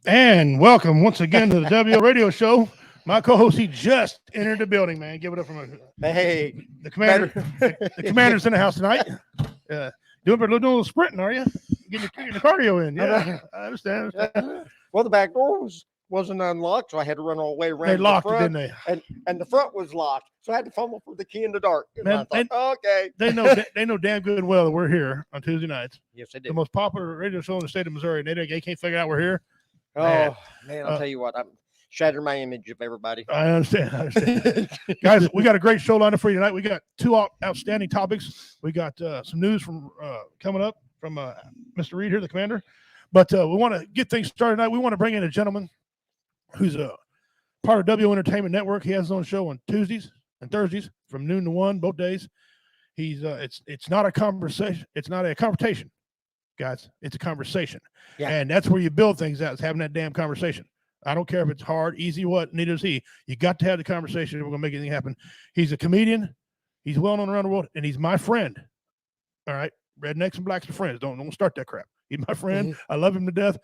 And welcome once again to the WO Radio Show. My co-host, he just entered the building, man. Give it up for the commander. The commander's in the house tonight. Doing a little sprinting, are you? Getting the cardio in. Yeah, I understand. Well, the back door wasn't unlocked, so I had to run all the way around. They locked the front, it, didn't they? And the front was locked, so I had to fumble for the key in the dark. Man, I thought, okay. They know damn good and well that we're here on Tuesday nights. Yes, they do. The most popular radio show in the state of Missouri, and they can't figure out we're here. Oh man, I'll tell you what, I'm shattering my image of everybody. I understand. Guys, we got a great show lined up for you tonight. We got two outstanding topics. We got some news from coming up from Mr. Reed here, the commander. But we want to get things started tonight. We want to bring in a gentleman who's a part of W Entertainment Network. He has his own show on Tuesdays and Thursdays from noon to 1, both days. He's it's not a conversation. It's not a confrontation, guys. It's a conversation. Yeah. And that's where you build things out, is having that damn conversation. I don't care if it's hard, easy, what, neither is he. You got to have the conversation if we're going to make anything happen. He's a comedian. He's well known around the world, and he's my friend. All right? Rednecks and blacks are friends. Don't start that crap. He's my friend. I love him to death.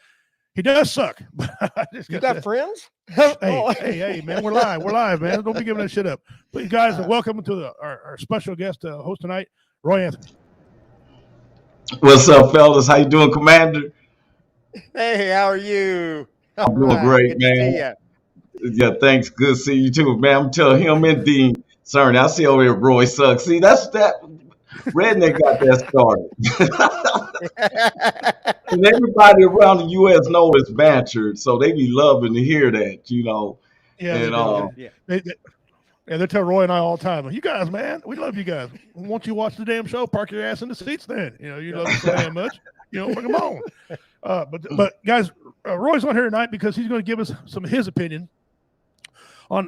He does suck. You got friends? Hey, man, we're live, man. Don't be giving that shit up. Please, guys, welcome to our special guest host tonight, Roy Anthony. What's up, fellas? How you doing, Commander? Hey, how are you? I'm doing great, man. Yeah, thanks. Good to see you too, man. I'm telling him and Dean. Sorry, I see over here Roy sucks. See, that's that redneck got that started. And everybody around the U.S. know it's bantered, so they be loving to hear that, you know. Yeah, and, they tell Roy and I all the time, you guys, man, we love you guys. Won't you watch the damn show? Park your ass in the seats then. You know, you love us so damn much. You know, bring them on. But guys, Roy's on here tonight because he's going to give us some of his opinion on,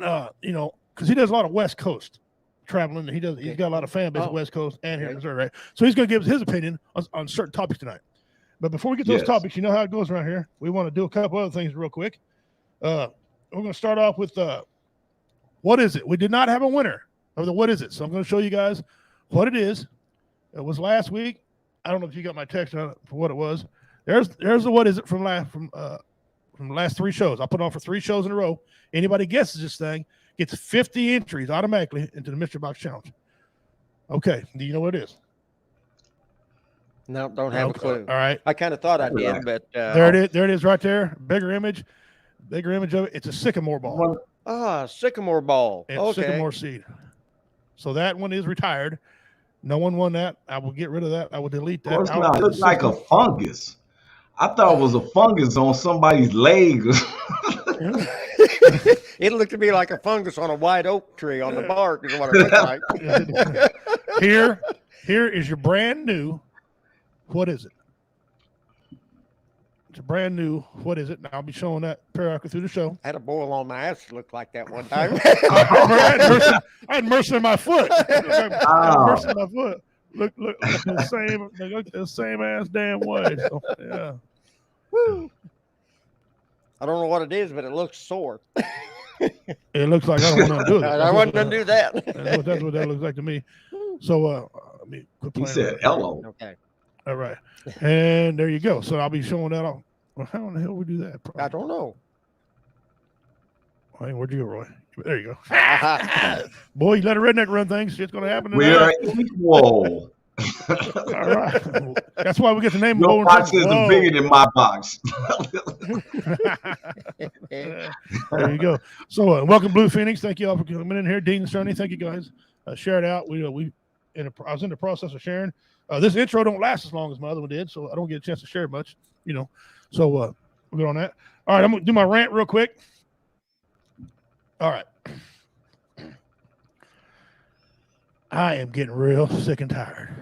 because he does a lot of West Coast traveling. He's got a lot of fan base at West Coast and here in Missouri, right? So he's going to give us his opinion on certain topics tonight. But before we get to those topics, you know how it goes around here. We want to do a couple other things real quick. We're going to start off with what is it? We did not have a winner of the what is it. So I'm going to show you guys what it is. It was last week. I don't know if you got my text on it for what it was. There's the what is it from the last 3 shows. I put on for 3 shows in a row. Anybody guesses this thing gets 50 entries automatically into the Mystery Box Challenge. Okay, do you know what it is? No, don't have a clue. All right. I kind of thought I did, but there it is. There it is right there. Bigger image of it. It's a sycamore ball. Sycamore ball. It's sycamore seed. So that one is retired. No one won that. I will get rid of that. I will delete that. It looks like a fungus. I thought it was a fungus on somebody's leg. It looked to me like a fungus on a white oak tree on the bark is what it looked like. Here is your brand new. What is it? It's a brand new. What is it? And I'll be showing that periodically through the show. I had a boil on my ass that looked like that one time. I had mercy on my foot. I had mercy on my foot. Look like the same ass damn way. So, yeah. Woo. I don't know what it is, but it looks sore. It looks like I don't want to do it. I wasn't going to do that. That's what that looks like to me. So, let me quit playing. He said, hello. Okay. All right. And there you go. So I'll be showing that off. Well, how in the hell would we do that? Probably. I don't know. Hey, where'd you go, Roy? There you go. Boy, you let a redneck run things. It's going to happen. We are equal. All right. That's why we get the name. Your box is bigger than my box. There you go. So welcome, Blue Phoenix. Thank you all for coming in here. Dean and Sonny, thank you guys. Share it out. I was in the process of sharing. This intro don't last as long as my other one did, so I don't get a chance to share much, So we're good on that. All right, I'm going to do my rant real quick. All right. I am getting real sick and tired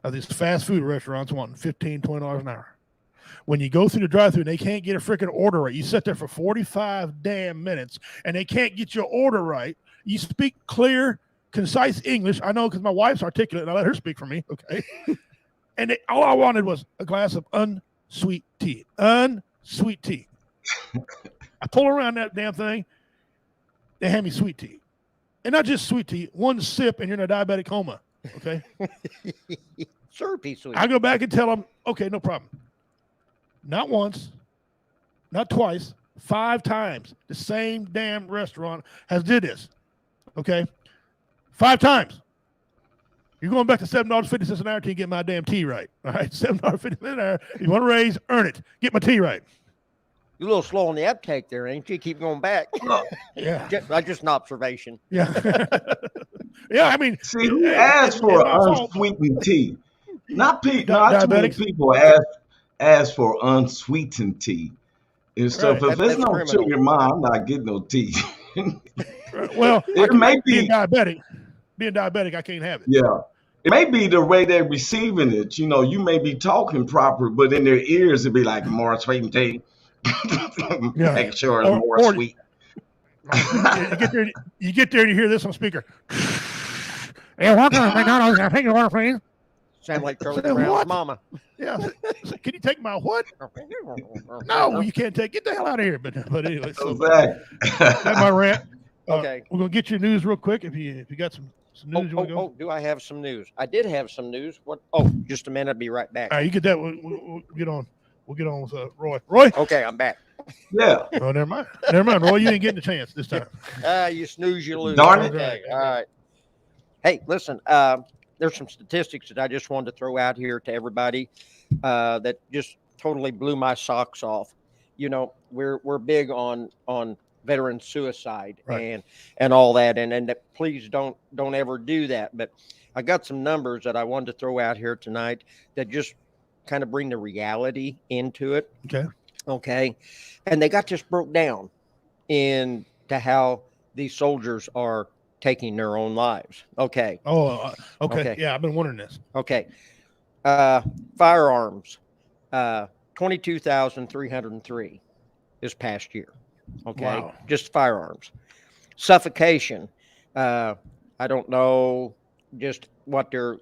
of these fast food restaurants wanting $15, $20 an hour. When you go through the drive-thru and they can't get a freaking order right, you sit there for 45 damn minutes and they can't get your order right. You speak clear, concise English. I know because my wife's articulate and I let her speak for me. Okay. And all I wanted was a glass of unsweet tea. Unsweet tea. I pull around that damn thing. They hand me sweet tea. And not just sweet tea, one sip and you're in a diabetic coma. Okay. Syrupy sweet. I go back and tell them, okay, no problem. Not once, not twice, 5 times. The same damn restaurant has did this. Okay, 5 times. You're going back to $7.50 an hour till you get my damn tea right. All right, $7.50 an hour. If you want to raise, earn it. Get my tea right. You're a little slow on the uptake there, ain't you? Keep going back. Yeah, just an observation. Yeah, yeah. I mean, See, who asked for unsweetened tea? Not people. Not too many people ask for unsweetened tea. And stuff. If there's no sugar in mine, I'm not getting no tea. Well, it may be being diabetic, I can't have it. Yeah. It may be the way they're receiving it. You know, you may be talking proper, but in their ears, it'd be like more sweetened tea. Yeah. Make sure it's more sweet. You get there and you hear this on speaker. Hey, welcome to McDonald's. Can I take your order, please? Sound like Charlie Brown's mama. Yeah. Can you take my what? No, you can't take. Get the hell out of here. But anyway, so that's my rant. Okay. We're gonna get your news real quick. If you got some news, you want to go? Oh, do I have some news? I did have some news. What? Oh, just a minute. I'll be right back. All right, you get that. We'll get on. We'll get on with Roy. Roy. Okay, I'm back. Yeah. Oh, never mind. Roy. You didn't get the chance this time. You snooze, you lose. Darn it. Okay. All right. Hey, listen. There's some statistics that I just wanted to throw out here to everybody that just totally blew my socks off. You know, we're big on veteran suicide and all that, and please don't ever do that. But I got some numbers that I wanted to throw out here tonight that just kind of bring the reality into it. Okay. And they got just broke down into how these soldiers are taking their own lives. Okay. Oh, okay. Yeah, I've been wondering this. Okay. Firearms, 22,303 this past year. Okay. Wow. Just firearms. Suffocation. I don't know just what they're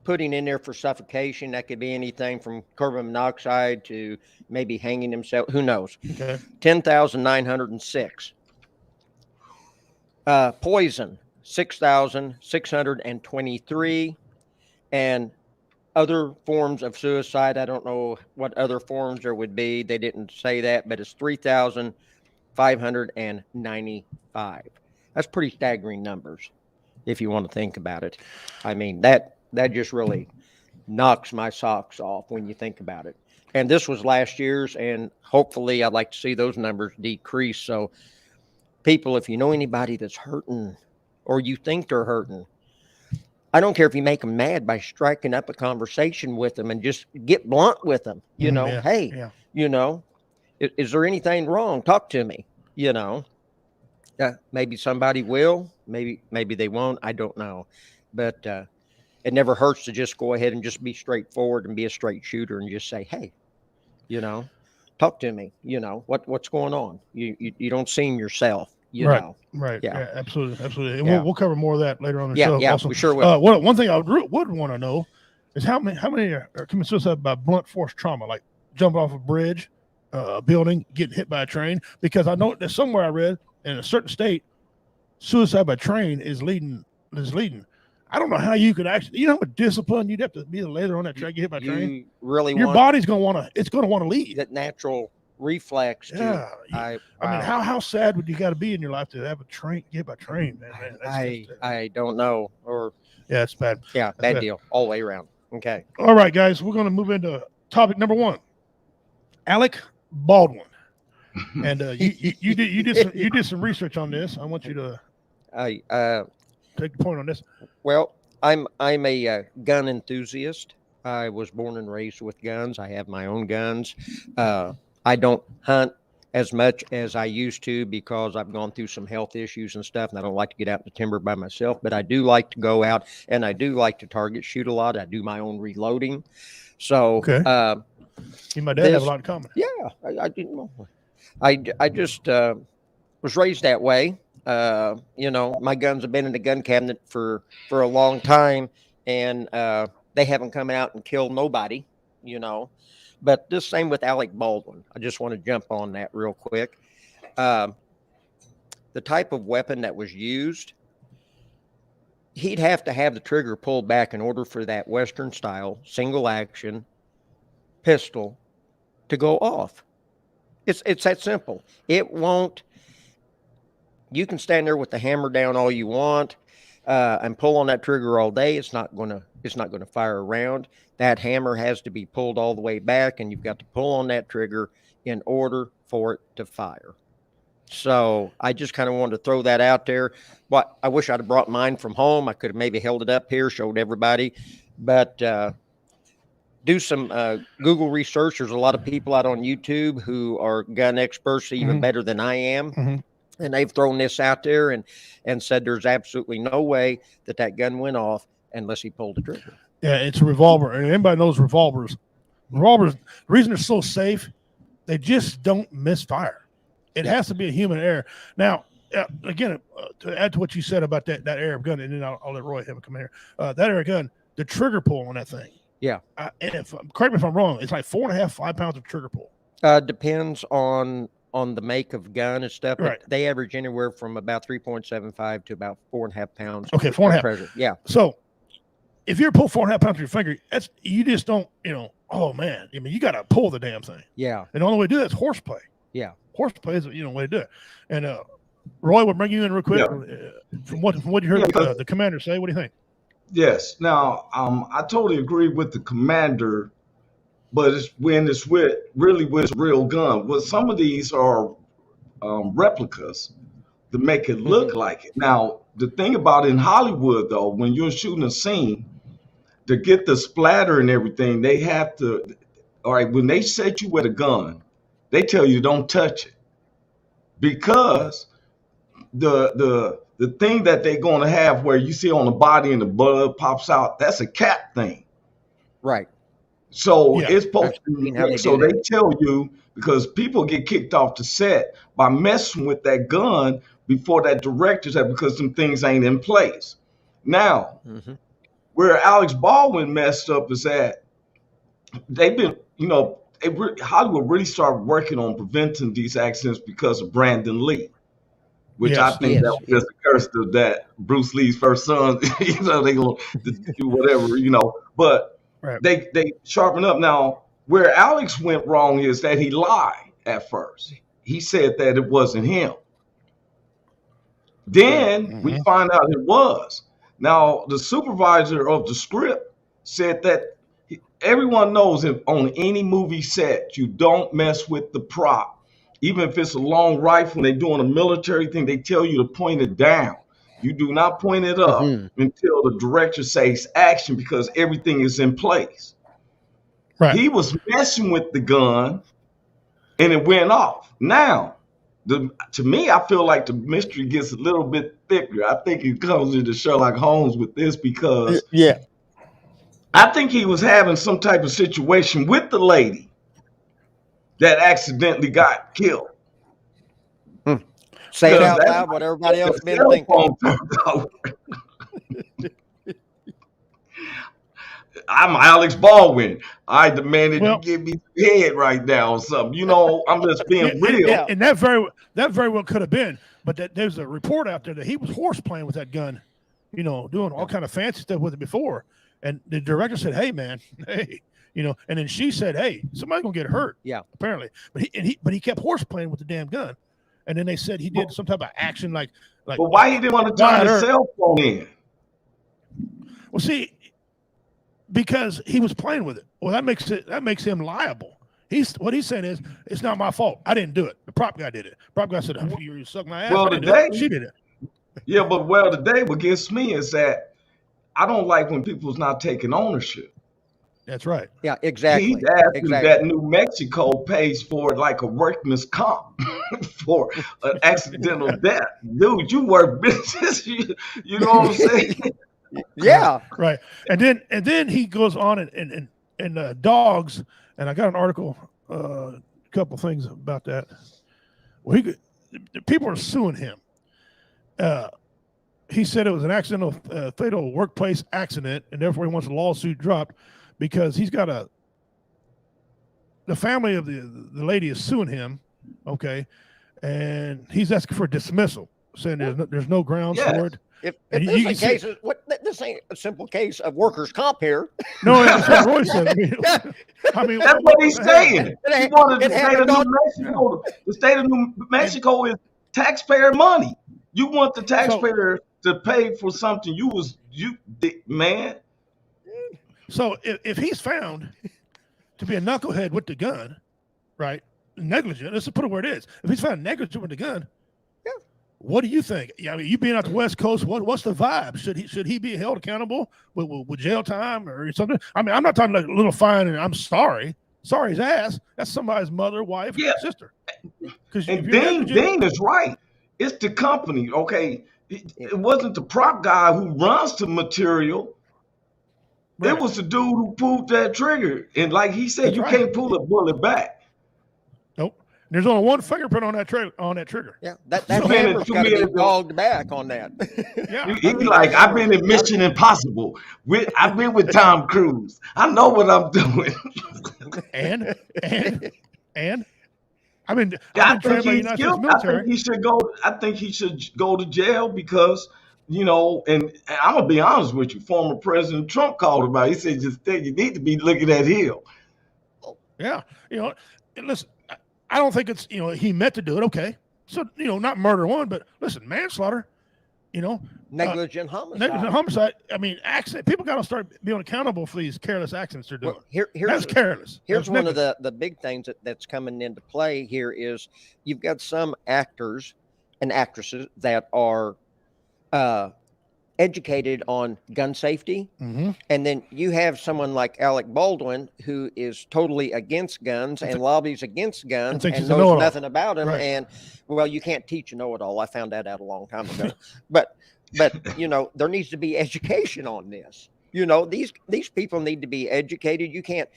putting in there for suffocation. That could be anything from carbon monoxide to maybe hanging themselves. Who knows? Okay. 10,906. Poison, 6,623. And other forms of suicide, I don't know what other forms there would be. They didn't say that, but it's 3,595. That's pretty staggering numbers if you want to think about it. I mean, that just really knocks my socks off when you think about it. And this was last year's, and hopefully I'd like to see those numbers decrease. So people, if you know anybody that's hurting or you think they're hurting, I don't care if you make them mad by striking up a conversation with them and just get blunt with them. You know, hey, you know, is there anything wrong? Talk to me, you know. Maybe somebody will, maybe they won't. I don't know. But it never hurts to just go ahead and just be straightforward and be a straight shooter and just say, hey, you know, talk to me. You know, what's going on? You don't seem yourself. You know. Right. Yeah. Absolutely. And Yeah. we'll cover more of that later on in the show. Yeah, also. we sure will. One thing I would want to know is how many are committing suicide by blunt force trauma, like jumping off a bridge, a building, getting hit by a train. Because I know there's somewhere I read in a certain state, suicide by train is leading. I don't know how you could actually, you know, how much discipline you'd have to be later on that train, get hit by a train. Really, your body's going to want to leave. That natural reflex. Yeah. I mean, how sad would you got to be in your life to have a train, get hit by a train, man? I don't know. Yeah, it's bad. Yeah, bad deal all the way around. Okay. All right, guys, we're going to move into topic number 1. Alec Baldwin. And you did some research on this. I want you to take the point on this. Well, I'm a gun enthusiast. I was born and raised with guns. I have my own guns. I don't hunt as much as I used to because I've gone through some health issues and stuff, and I don't like to get out in the timber by myself. But I do like to go out, and I do like to target shoot a lot. I do my own reloading. So, okay. You and my dad have a lot in common. Yeah, I didn't know. I just was raised that way. You know, my guns have been in the gun cabinet for a long time, and they haven't come out and killed nobody, you know. But this same with Alec Baldwin. I just want to jump on that real quick. The type of weapon that was used, he'd have to have the trigger pulled back in order for that Western style single action pistol to go off. It's that simple. It won't. You can stand there with the hammer down all you want and pull on that trigger all day. It's not gonna fire around. That hammer has to be pulled all the way back, and you've got to pull on that trigger in order for it to fire. So I just kind of wanted to throw that out there. But I wish I'd have brought mine from home. I could have maybe held it up here, showed everybody. But do some Google research. There's a lot of people out on YouTube who are gun experts, even better than I am. Mm-hmm. And they've thrown this out there and said there's absolutely no way that gun went off unless he pulled the trigger. Yeah, it's a revolver. And anybody knows revolvers. The reason they're so safe, they just don't misfire. It has to be a human error. Now, again, to add to what you said about that Arab gun, and then I'll let Roy have a come here. That Arab gun, the trigger pull on that thing. Yeah. And correct me if I'm wrong, it's like 4.5, 5 pounds of trigger pull. Depends on the make of gun and stuff. Right. They average anywhere from about 3.75 to about 4.5 pounds. Okay, 4.5. Pressure. Yeah. So if you're pull 4.5 pounds with your finger, you just don't, oh man. I mean, you got to pull the damn thing. Yeah. And the only way to do that is horseplay. Yeah. Horseplay is the way to do it. And Roy, we'll bring you in real quick. Yeah. From what you heard the commander say, what do you think? Yes. Now, I totally agree with the commander, but it's with real gun. Well, some of these are replicas to make it look like it. Now, the thing about in Hollywood, though, when you're shooting a scene, to get the splatter and everything, they have to. All right, when they set you with a gun, they tell you don't touch it because the thing that they're going to have where you see on the body and the blood pops out, that's a cat thing. Right. So it's supposed to be, so they tell you, because people get kicked off the set by messing with that gun before that director said, because some things ain't in place. Now, where Alex Baldwin messed up is that they've been, Hollywood really started working on preventing these accidents because of Brandon Lee, which I think that was just a curse of that Bruce Lee's first son. They gonna do whatever, but they sharpen up. Now, where Alex went wrong is that he lied at first. He said that it wasn't him. Then we find out it was. Now, the supervisor of the script said that everyone knows if on any movie set, you don't mess with the prop. Even if it's a long rifle and they're doing a military thing, they tell you to point it down. You do not point it up until the director says action, because everything is in place. Right. He was messing with the gun and it went off. Now, to me, I feel like the mystery gets a little bit thicker. I think it comes into Sherlock Holmes with this because I think he was having some type of situation with the lady that accidentally got killed. Say it out loud, what everybody else been thinking. I'm Alex Baldwin. I demanded you give me the head right now or something. I'm just being real. And that very well could have been. But there's a report out there that he was horseplaying with that gun, doing all kind of fancy stuff with it before. And the director said, "Hey, man, hey." And then she said, "Hey, somebody's gonna get hurt." Yeah, apparently. But he kept horseplaying with the damn gun. And then they said he did some type of action like. But why he didn't want to turn his cell phone in? Well, see, because he was playing with it. Well, that makes him liable. What he's saying is, it's not my fault. I didn't do it. The prop guy did it. Prop guy said, "You suck my ass." Well, she did it. Yeah, but today what gets me is that I don't like when people's not taking ownership. That's right. Yeah, exactly. He's asking that New Mexico pays for like a workman's comp for an accidental death. Dude, you work business. You know what I'm saying? Yeah. Right. And then he goes on and dogs, and I got an article, a couple things about that. Well, people are suing him. He said it was an accidental, fatal workplace accident, and therefore he wants a lawsuit dropped because he's got the family of the lady is suing him, okay, and he's asking for dismissal, saying there's no grounds for it. If this is the case, this ain't a simple case of workers' comp here. No, that's what Roy said. I mean, that's what he's saying. He wanted the state of New Mexico. The state of New Mexico is taxpayer money. You want the taxpayer to pay for something man. So if he's found to be a knucklehead with the gun, right? Negligent. Let's put it where it is. If he's found negligent with the gun, what do you think? I mean, you being out the West Coast, what's the vibe? Should he be held accountable with jail time or something? I mean, I'm not talking like a little fine and I'm sorry. Sorry his ass. That's somebody's mother, wife, sister. And Dean is right. It's the company, okay? It wasn't the prop guy who runs the material. Right. It was the dude who pulled that trigger. And like he said, you can't pull a bullet back. Nope. There's only one fingerprint on that trigger. Yeah, that hammer's got to be dogged back on that. Yeah, he'd be like, I've been in Mission Impossible. I've been with Tom Cruise. I know what I'm doing. and I mean, I think he should go. I think he should go to jail because, you know, and I'm gonna be honest with you. Former President Trump called about it. He said, "Just think you need to be looking at him." Yeah, you know, listen. I don't think it's, you know, he meant to do it. Okay. So, you know, not murder one, but listen, manslaughter, you know, negligent homicide. Negligent homicide. I mean, accident. People got to start being accountable for these careless accidents they're doing. Well, that's careless. Here's one of the big things that's coming into play here is you've got some actors and actresses that are educated on gun safety. Mm-hmm. And then you have someone like Alec Baldwin who is totally against guns and lobbies against guns and knows nothing about them. Right. And well, you can't teach a know-it-all. I found that out a long time ago. but you know, there needs to be education on this. You know, these people need to be educated. You can't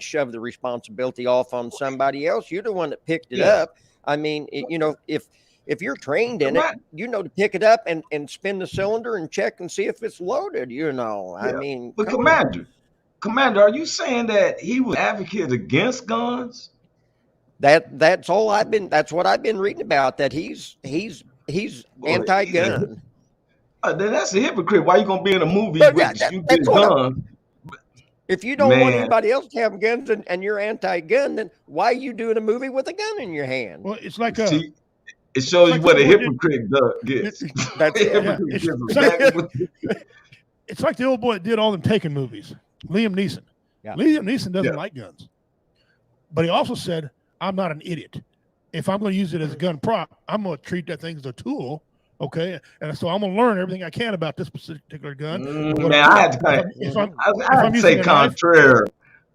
shove the responsibility off on somebody else. You're the one that picked it up. I mean, you know, if you're trained in it, you know to pick it up and spin the cylinder and check and see if it's loaded, you know. I mean, but Commander, are you saying that he was advocate against guns? That's what I've been reading about, that he's anti-gun. Then that's a hypocrite. Why are you gonna be in a movie with you get guns? If you don't want anybody else to have guns and you're anti-gun, then why are you doing a movie with a gun in your hand? Well, it's like it shows you what a hypocrite gets. It's like the old boy that did all them Taken movies, Liam Neeson. Yeah. Liam Neeson doesn't like guns. But he also said, I'm not an idiot. If I'm going to use it as a gun prop, I'm going to treat that thing as a tool, okay? And so I'm going to learn everything I can about this particular gun. I had to say contrary.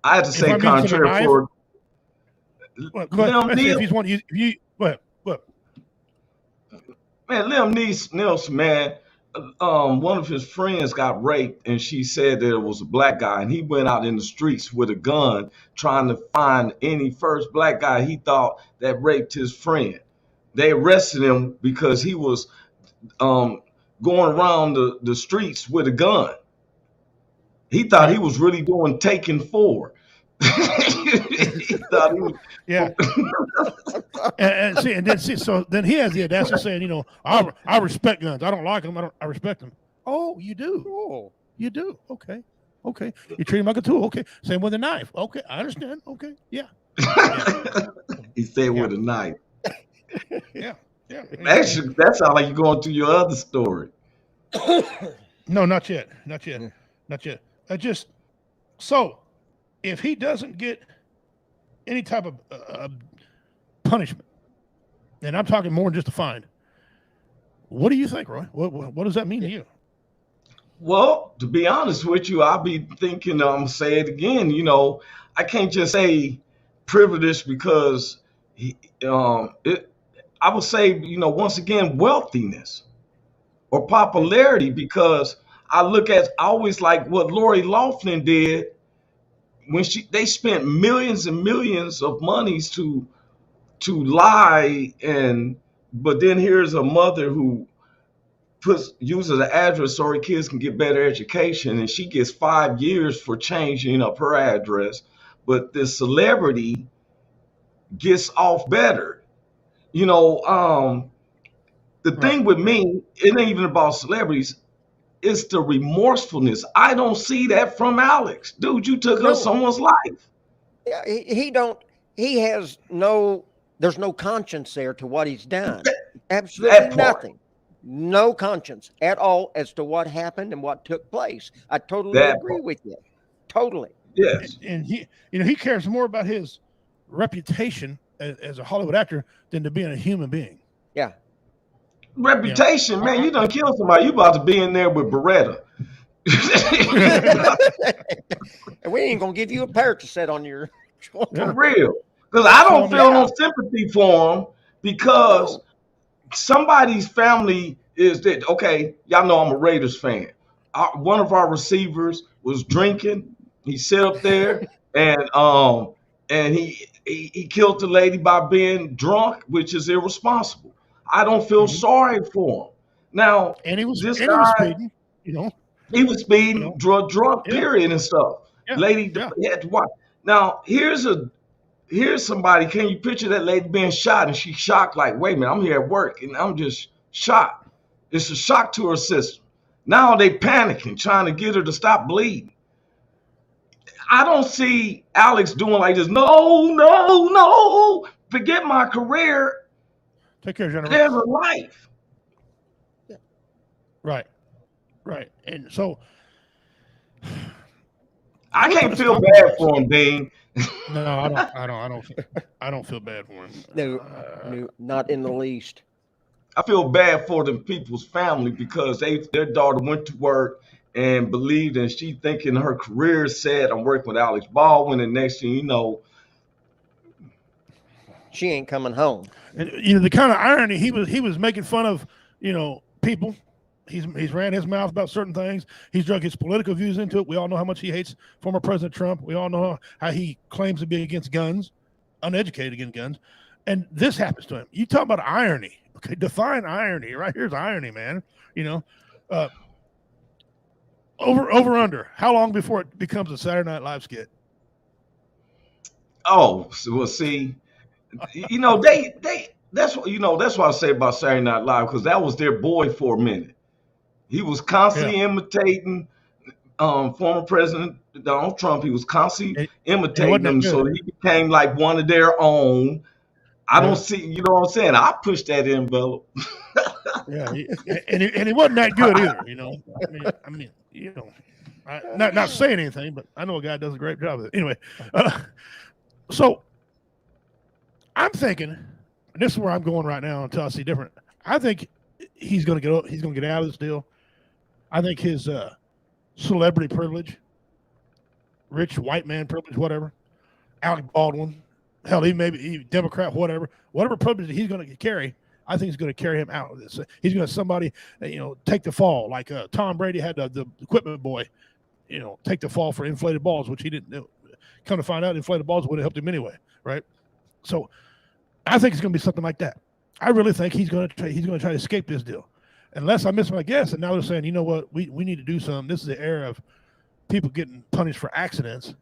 I had to say contrary for Liam Neeson. Man, Liam Neeson, man, one of his friends got raped, and she said that it was a black guy, and he went out in the streets with a gun trying to find any first black guy he thought that raped his friend. They arrested him because he was going around the streets with a gun. He thought he was really doing Taken 4. He thought he was, so then he has the audacity of saying, you know, I respect guns. I don't like them. I respect them. Oh, you do. Oh, you do. Okay. You treat him like a tool. Okay. Same with a knife. Okay, I understand. Okay. Yeah. He said with a knife. Yeah. Actually, that sounds like you're going through your other story. No, not yet. So if he doesn't get any type of punishment, and I'm talking more than just a fine, what do you think, Roy? What does that mean to you? Well, to be honest with you, I'll be thinking, I'm going to say it again, you know, I can't just say privilege because I would say, you know, once again, wealthiness or popularity, because I always like what Lori Loughlin did when they spent millions and millions of monies to lie, but then here's a mother who uses an address so her kids can get better education, and she gets 5 years for changing up her address, but this celebrity gets off better. You know, the thing with me, it ain't even about celebrities. it's the remorsefulness. I don't see that from Alex. Dude, you took up someone's life. Yeah, there's no conscience there to what he's done. Absolutely nothing. No conscience at all as to what happened and what took place. I totally agree with you. Totally. Yes. And he cares more about his reputation as a Hollywood actor than to being a human being. Yeah. Reputation, man. You done killed somebody. You about to be in there with Beretta. And we ain't gonna give you a parrot to set on your shoulder. For real. Because I don't feel no sympathy for him, because somebody's family is that. Okay, y'all know I'm a Raiders fan. One of our receivers was drinking. He sat up there and he killed the lady by being drunk, which is irresponsible. I don't feel sorry for him. Now, and he was speeding, He was speeding, drunk, period, and stuff. Yeah. Lady had to watch. Now, here's somebody. Can you picture that lady being shot, and she's shocked, like, wait a minute, I'm here at work, and I'm just shocked. It's a shock to her system. Now they panicking, trying to get her to stop bleeding. I don't see Alex doing like this. No. Forget my career. Take care, General. There's a life. Right. And so I can't feel bad for him, Dean. No, I don't feel bad for him. No, not in the least. I feel bad for them people's family, because their daughter went to work and believed, and she thinking her career is set. I'm working with Alec Baldwin, and next thing you know, she ain't coming home. And the kind of irony, he was making fun of people. He's ran his mouth about certain things. He's drug his political views into it. We all know how much he hates former President Trump. We all know how he claims to be against guns, uneducated against guns. And this happens to him. You talk about irony. Okay, define irony. Right here's irony, man. Over under. How long before it becomes a Saturday Night Live skit? Oh, so we'll see. That's why I say about Saturday Night Live, because that was their boy for a minute. He was constantly imitating former President Donald Trump. He was constantly imitating him, so he became like one of their own. I don't see, you know what I'm saying? I pushed that envelope. Yeah, and he wasn't that good either. I mean, not saying anything, but I know a guy does a great job of it. Anyway, so I'm thinking, and this is where I'm going right now until I see different. I think he's going to get out of this deal. I think his celebrity privilege, rich white man privilege, whatever, Alec Baldwin, hell, he Democrat, whatever privilege he's going to carry, I think he's going to carry him out of this. He's going to take the fall, like Tom Brady had the equipment boy, take the fall for inflated balls, which he didn't do. Come to find out, inflated balls would have helped him anyway, right? So I think it's going to be something like that. I really think he's going to try to escape this deal, unless I miss my guess. And now they're saying, you know what, we need to do something. This is the era of people getting punished for accidents.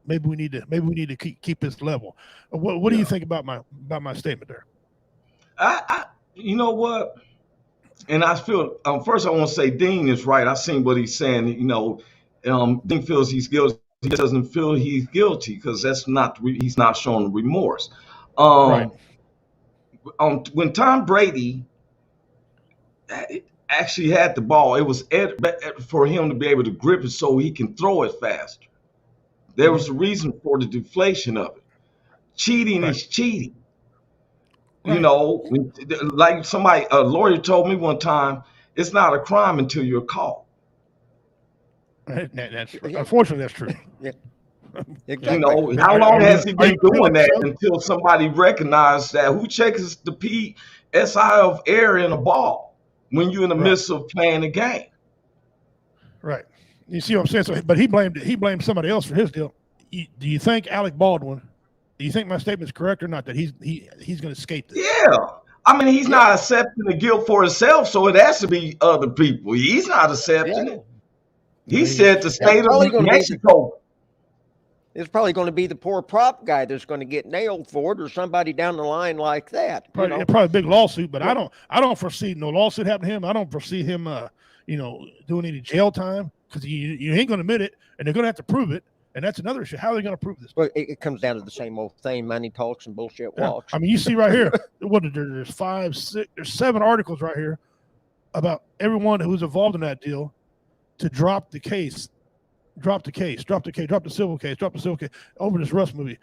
Maybe we need to keep this level. What do you think about my statement there? You know what? And I feel first I want to say Dean is right. I seen what he's saying. Dean feels he's guilty. He doesn't feel he's guilty because he's not showing remorse. Right. When Tom Brady actually had the ball, it was for him to be able to grip it so he can throw it faster. There was a reason for the deflation of it. Cheating is cheating. Right. Like a lawyer told me one time, it's not a crime until you're caught. Unfortunately, that's true. Yeah. Exactly. How long has he been doing that until somebody recognized that? Who checks the PSI of air in a ball when you're in the midst of playing a game? Right. You see what I'm saying? So, but he blamed somebody else for his deal. Do you think Alec Baldwin? Do you think my statement is correct or not? That he's going to escape this? Yeah. I mean, he's not accepting the guilt for himself, so it has to be other people. He's not accepting it. He said the state of Mexico. It's probably going to be the poor prop guy that's going to get nailed for it, or somebody down the line like that. Probably a big lawsuit, but I don't foresee no lawsuit happening to him. I don't foresee him, doing any jail time, because you ain't going to admit it, and they're going to have to prove it. And that's another issue. How are they going to prove this? Well, it comes down to the same old thing: money talks and bullshit walks. I mean, you see right here, there's 7 articles right here about everyone who's involved in that deal to drop the civil case over this Russ movie.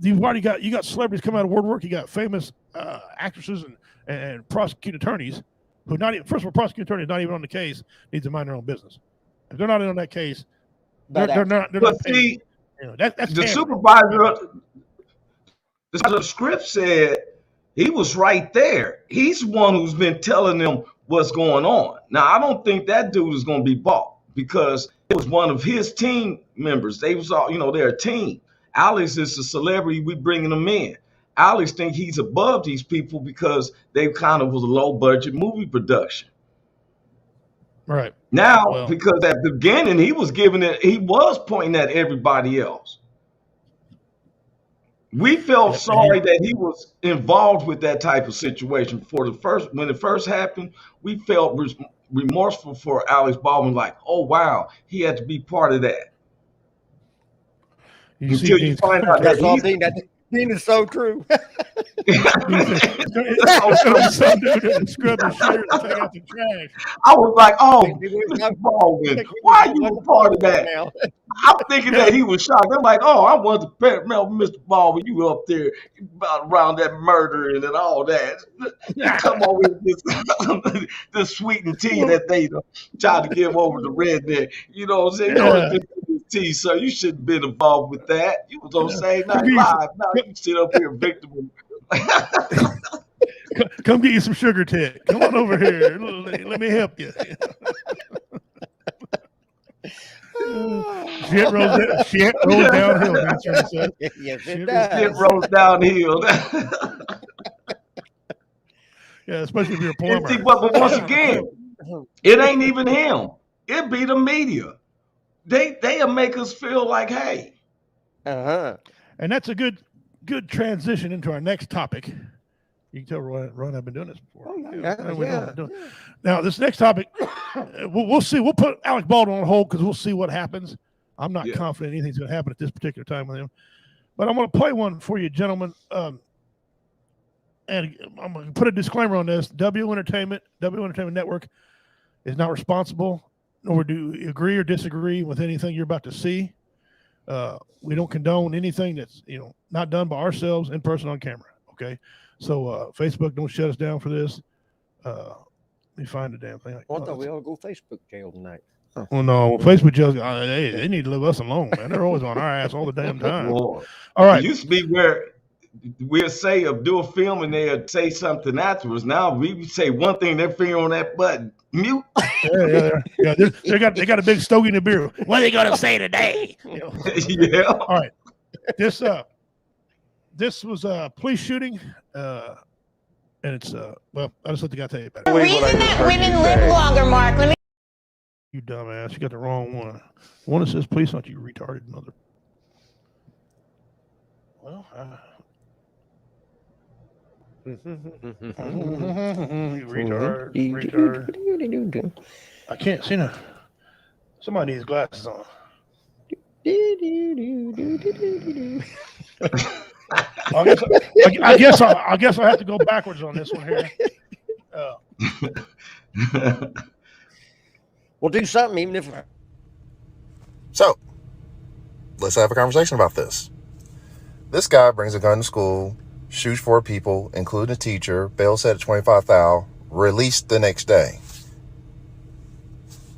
You got celebrities coming out of woodwork. You got famous actresses and prosecuting attorneys who prosecuting attorneys not even on the case, need to mind their own business. If they're not in on that case, they're not. But see, that's the supervisor. The script said he was right there. He's the one who's been telling them what's going on. Now, I don't think that dude is going to be bought, because it was one of his team members. They was all, they're a team. Alex is a celebrity. We bringing them in. Alex think he's above these people because they kind of was a low budget movie production. Right. Now, because at the beginning he was pointing at everybody else. We felt sorry that he was involved with that type of situation. When it first happened, we felt remorseful for Alec Baldwin, like, oh wow, he had to be part of that. Until you find out that Dean is so true. I was like, oh, Mr. Baldwin, why are you a part of that? I'm thinking that he was shocked. I'm like, oh, I want to Mr. Baldwin, you up there around that murder and all that. Come on with this sweetened tea that they try to give over the redneck. You know what I'm saying? Tea, so you shouldn't have been involved with that. You was on Saturday Night Live. Now you sit up here victim. Come get you some sugar, Ted. Come on over here. Let me help you. Shit rolls downhill. Yes, it does. Shit rolls downhill. Yeah, especially if you're a plumber. But once again, it ain't even him. It be the media. They'll make us feel like, hey. And that's a good transition into our next topic. You can tell Ron, I've been doing this before. Now, this next topic, we'll see. We'll put Alec Baldwin on hold because we'll see what happens. I'm not confident anything's going to happen at this particular time with him. But I'm going to play one for you, gentlemen. And I'm going to put a disclaimer on this. W Entertainment Network is not responsible, nor do we agree or disagree with anything you're about to see. We don't condone anything that's not done by ourselves in person on camera. Okay, so Facebook, don't shut us down for this. Let me find the damn thing. I thought we all go Facebook jail tonight. Huh. Well, no, Facebook jail. They need to leave us alone, man. They're always on our ass all the damn time. All right, it used to be where we'll do a film and they'll say something afterwards. Now we say one thing, their finger on that button, mute. Yeah. They got a big stogie in the beer. What are they gonna say today? Yeah. All right. This was a police shooting, and it's I just let the guy tell you about it. The reason that women live longer, Mark. You dumbass, you got the wrong one. One that says police, not you retarded mother. Well. Retard. I can't see now. Somebody needs glasses on. I guess I have to go backwards on this one here. We'll do something, even if. So, let's have a conversation about this. This guy brings a gun to school, shoots 4 people, including a teacher, bail set at $25,000, released the next day.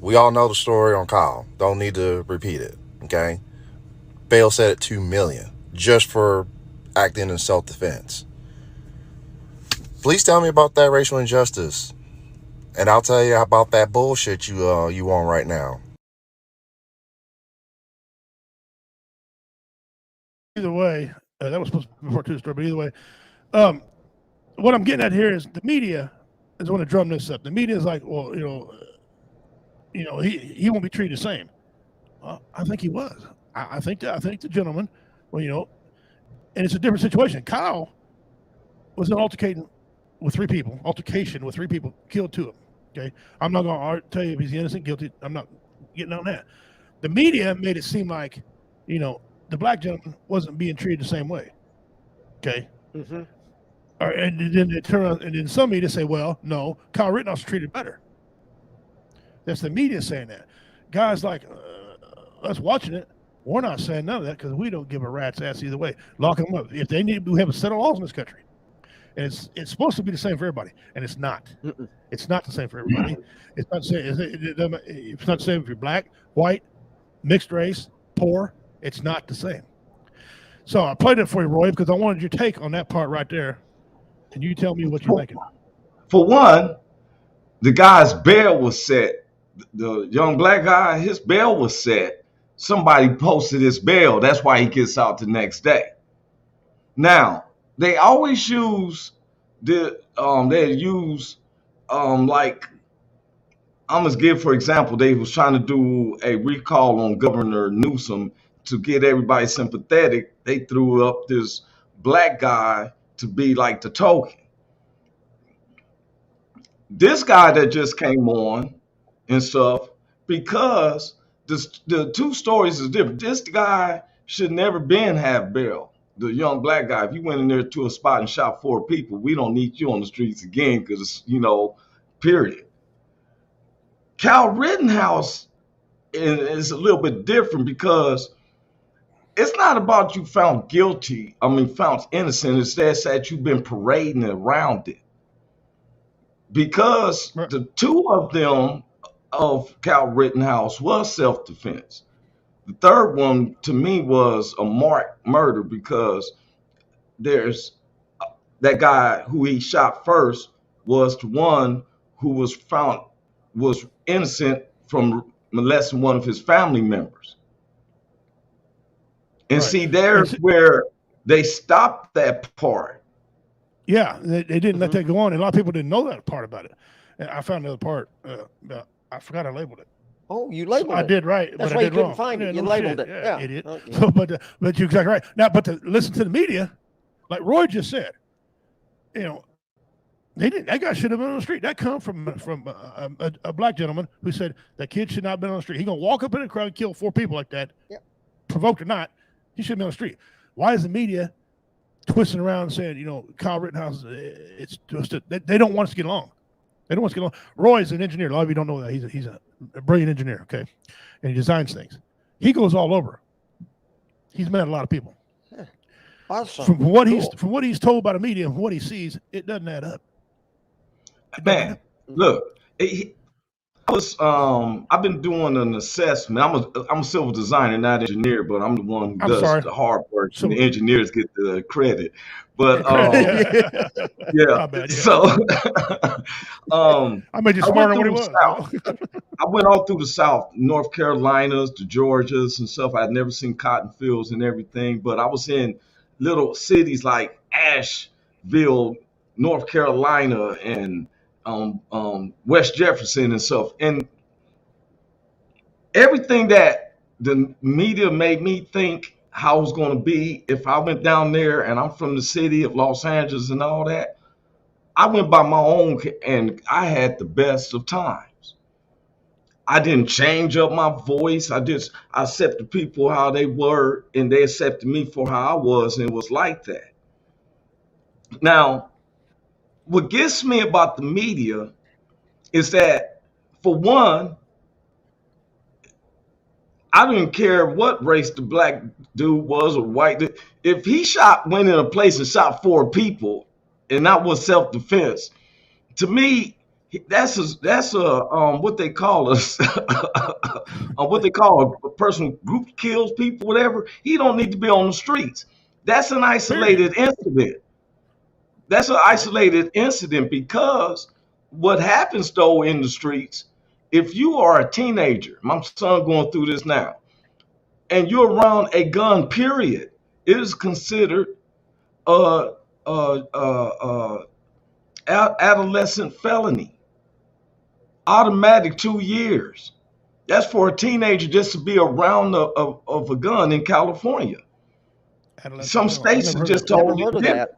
We all know the story on Kyle. Don't need to repeat it, okay? Bail set at $2 million, just for acting in self-defense. Please tell me about that racial injustice, and I'll tell you about that bullshit you on right now. Either way, that was supposed to be before to the story, but either way, what I'm getting at here is the media is going to drum this up. The media is like, well, he won't be treated the same. Well, I think he was. I think the gentleman, well, and it's a different situation. Kyle was an altercation with three people, killed two of them. Okay, I'm not going to tell you if he's innocent, guilty. I'm not getting on that. The media made it seem like, the black gentleman wasn't being treated the same way. Okay. Mm-hmm. And then they turn around, and then some media say, well, no, Kyle Rittenhouse treated better. That's the media saying that. Guys like us watching it, we're not saying none of that because we don't give a rat's ass either way. Lock them up. If they need, we have a set of laws in this country. And it's supposed to be the same for everybody, and it's not. Mm-mm. It's not the same for everybody. It's not the same if you're black, white, mixed race, poor. It's not the same. So I played it for you, Roy, because I wanted your take on that part right there. Can you tell me what you're thinking? For one, the guy's bail was set. The young black guy, his bail was set. Somebody posted his bail. That's why he gets out the next day. Now, they always use like, I'm gonna give, for example, they was trying to do a recall on Governor Newsom to get everybody sympathetic. They threw up this black guy to be like the token. This guy that just came on and stuff, because the two stories is different. This guy should never been have bail. The young black guy, if you went in there to a spot and shot 4 people, we don't need you on the streets again because, period. Kyle Rittenhouse is a little bit different because it's not about you found innocent. It's that you've been parading around it. Because the two of them of Kyle Rittenhouse was self-defense. The third one to me was a marked murder because there's that guy who he shot first was the one who was found was innocent from molesting one of his family members. And see, there's where they stopped that part. Yeah, they didn't let that go on. And a lot of people didn't know that part about it. And I found the other part. I forgot I labeled it. Oh, you labeled it. I did right. That's but why I you did couldn't wrong. find it. You no labeled shit. it. Yeah. Idiot. Okay. So, but you're exactly right. Now, but to listen to the media, like Roy just said, they didn't. That guy should have been on the street. That come from a black gentleman who said that kid should not have been on the street. He gonna walk up in a crowd and kill 4 people like that, provoked or not. He should be on the street. Why is the media twisting around and saying, Kyle Rittenhouse, it's just they don't want us to get along. They don't want us to get along. Roy's an engineer. A lot of you don't know that. He's a brilliant engineer, okay? And he designs things. He goes all over. He's met a lot of people. Yeah. Awesome. From what he's told by the media and what he sees, it doesn't add up. Man, look, I've been doing an assessment. I'm a civil designer, not engineer, but I'm the one who does the hard work. And the engineers get the credit. But yeah. Bad, yeah. So I made you smarter than what he was. I went all through the South, North Carolinas, the Georgias and stuff. I'd never seen cotton fields and everything, but I was in little cities like Asheville, North Carolina, and West Jefferson and stuff. And everything that the media made me think how it was going to be if I went down there, and I'm from the city of Los Angeles and all that, I went by my own, and I had the best of times. I didn't change up my voice. I accepted people how they were, and they accepted me for how I was, and it was like that. Now, what gets me about the media is that, for one, I didn't care what race the black dude was or white dude. If he went in a place and shot 4 people, and that was self-defense, to me, that's what they call a person who group kills people, whatever. He don't need to be on the streets. That's an isolated incident. That's an isolated incident because what happens, though, in the streets, if you are a teenager, my son going through this now, and you're around a gun, period, it is considered adolescent felony, automatic 2 years. That's for a teenager just to be around of a gun in California. Some states are just totally different.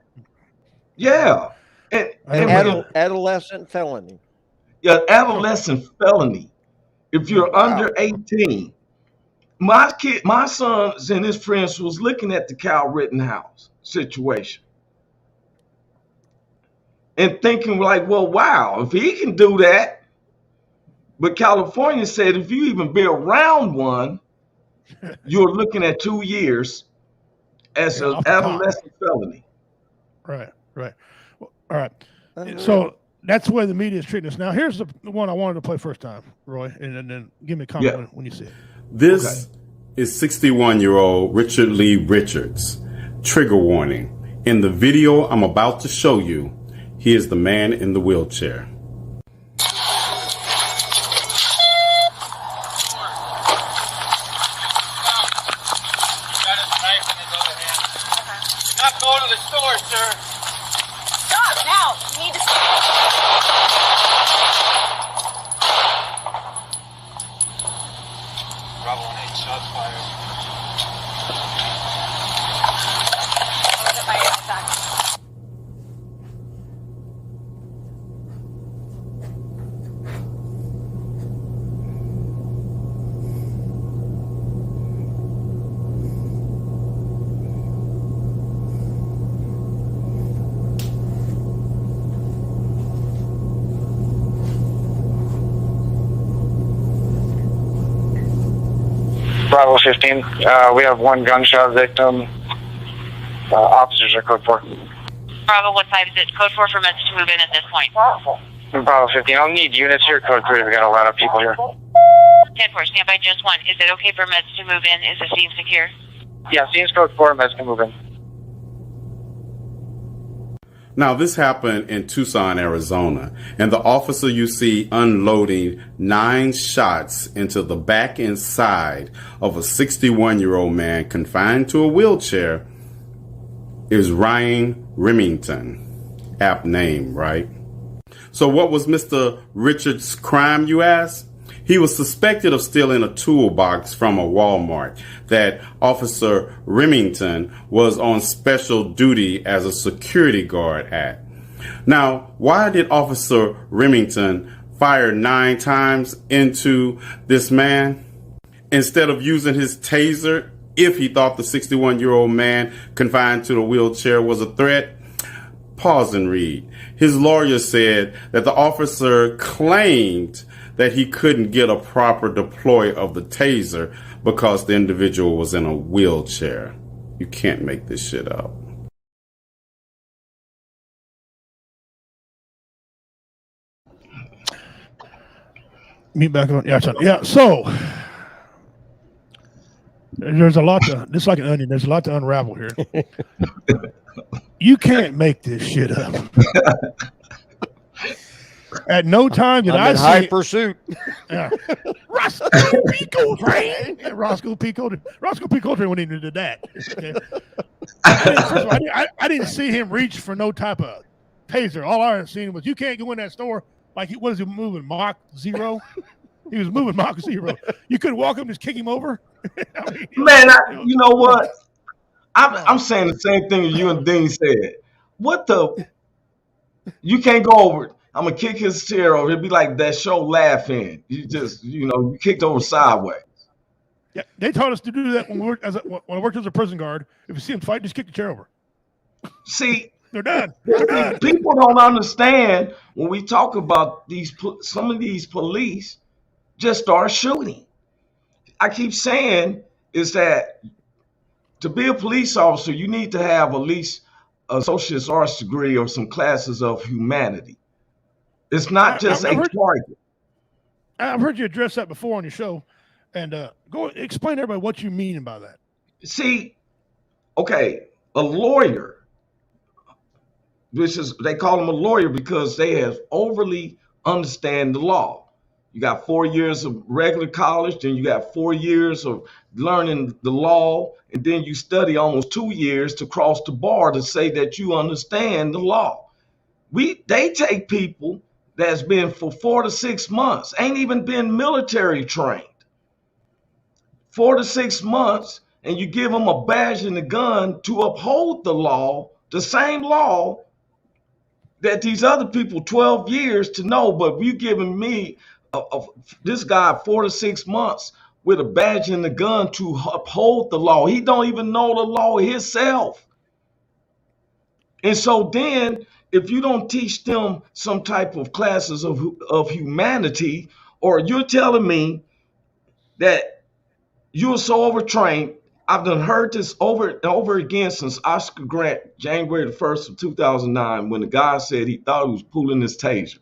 Yeah. Adolescent felony. Yeah, adolescent felony. If you're under 18. My sons and his friends was looking at the Cal Rittenhouse situation and thinking like, well, wow, if he can do that. But California said if you even be around one, you're looking at 2 years as an adolescent felony. Right. Well, all right. So that's where the media is treating us. Now, here's the one I wanted to play first time, Roy, and then give me a comment when you see it. This is 61-year-old Richard Lee Richards. Trigger warning. In the video I'm about to show you, he is the man in the wheelchair. Bravo 15, we have one gunshot victim. Officers are code 4. Bravo 15 is it code 4 for message to move in at this point. Bravo 15, I'll need units here, code 3, we've got a lot of people here. 10-4, stand by just 1. Is it okay for message to move in? Is the scene secure? Yeah, scene's code 4, message to move in. Now, this happened in Tucson, Arizona, and the officer you see unloading 9 shots into the back and side of a 61-year-old man confined to a wheelchair is Ryan Remington. Apt name, right? So what was Mr. Richards' crime, you ask? He was suspected of stealing a toolbox from a Walmart that Officer Remington was on special duty as a security guard at. Now, why did Officer Remington fire 9 times into this man instead of using his taser if he thought the 61-year-old man confined to the wheelchair was a threat? Pause and read. His lawyer said that the officer claimed that he couldn't get a proper deploy of the taser because the individual was in a wheelchair. You can't make this shit up. Me back on. Yeah. So there's a lot to, just like an onion, there's a lot to unravel here. You can't make this shit up. At no time did I see high pursuit. Yeah. Roscoe P. Coltrane. Roscoe P. Coltrane wouldn't even do that. Okay. I didn't see him reach for no type of taser. All I seen was you can't go in that store like he was moving Mach 0. He was moving Mach 0. You could walk him, just kick him over. I mean, man, you know what? I'm saying the same thing as you and Dean said. What the? You can't go over it. I'm gonna kick his chair over. It'd be like that show Laughing. You just, you kicked over sideways. Yeah, they taught us to do that when I worked as a prison guard. If you see them fight, just kick the chair over. See, they're done. People don't understand when we talk about some of these police just start shooting. I keep saying is that to be a police officer, you need to have at least an associate's arts degree or some classes of humanity. It's not just a target. I've heard you address that before on your show, and go explain to everybody what you mean by that. See, okay, a lawyer, they call them a lawyer because they have overly understand the law. You got 4 years of regular college, then you got 4 years of learning the law, and then you study almost 2 years to cross the bar to say that you understand the law. They take people that's been for 4 to 6 months, ain't even been military trained. 4 to 6 months, and you give them a badge and a gun to uphold the law, the same law that these other people 12 years to know, but you giving me this guy 4 to 6 months with a badge and a gun to uphold the law. He don't even know the law himself. And so then if you don't teach them some type of classes of humanity, or you're telling me that you're so overtrained. I've done heard this over and over again since Oscar Grant, January the 1st of 2009, when the guy said he thought he was pulling his taser.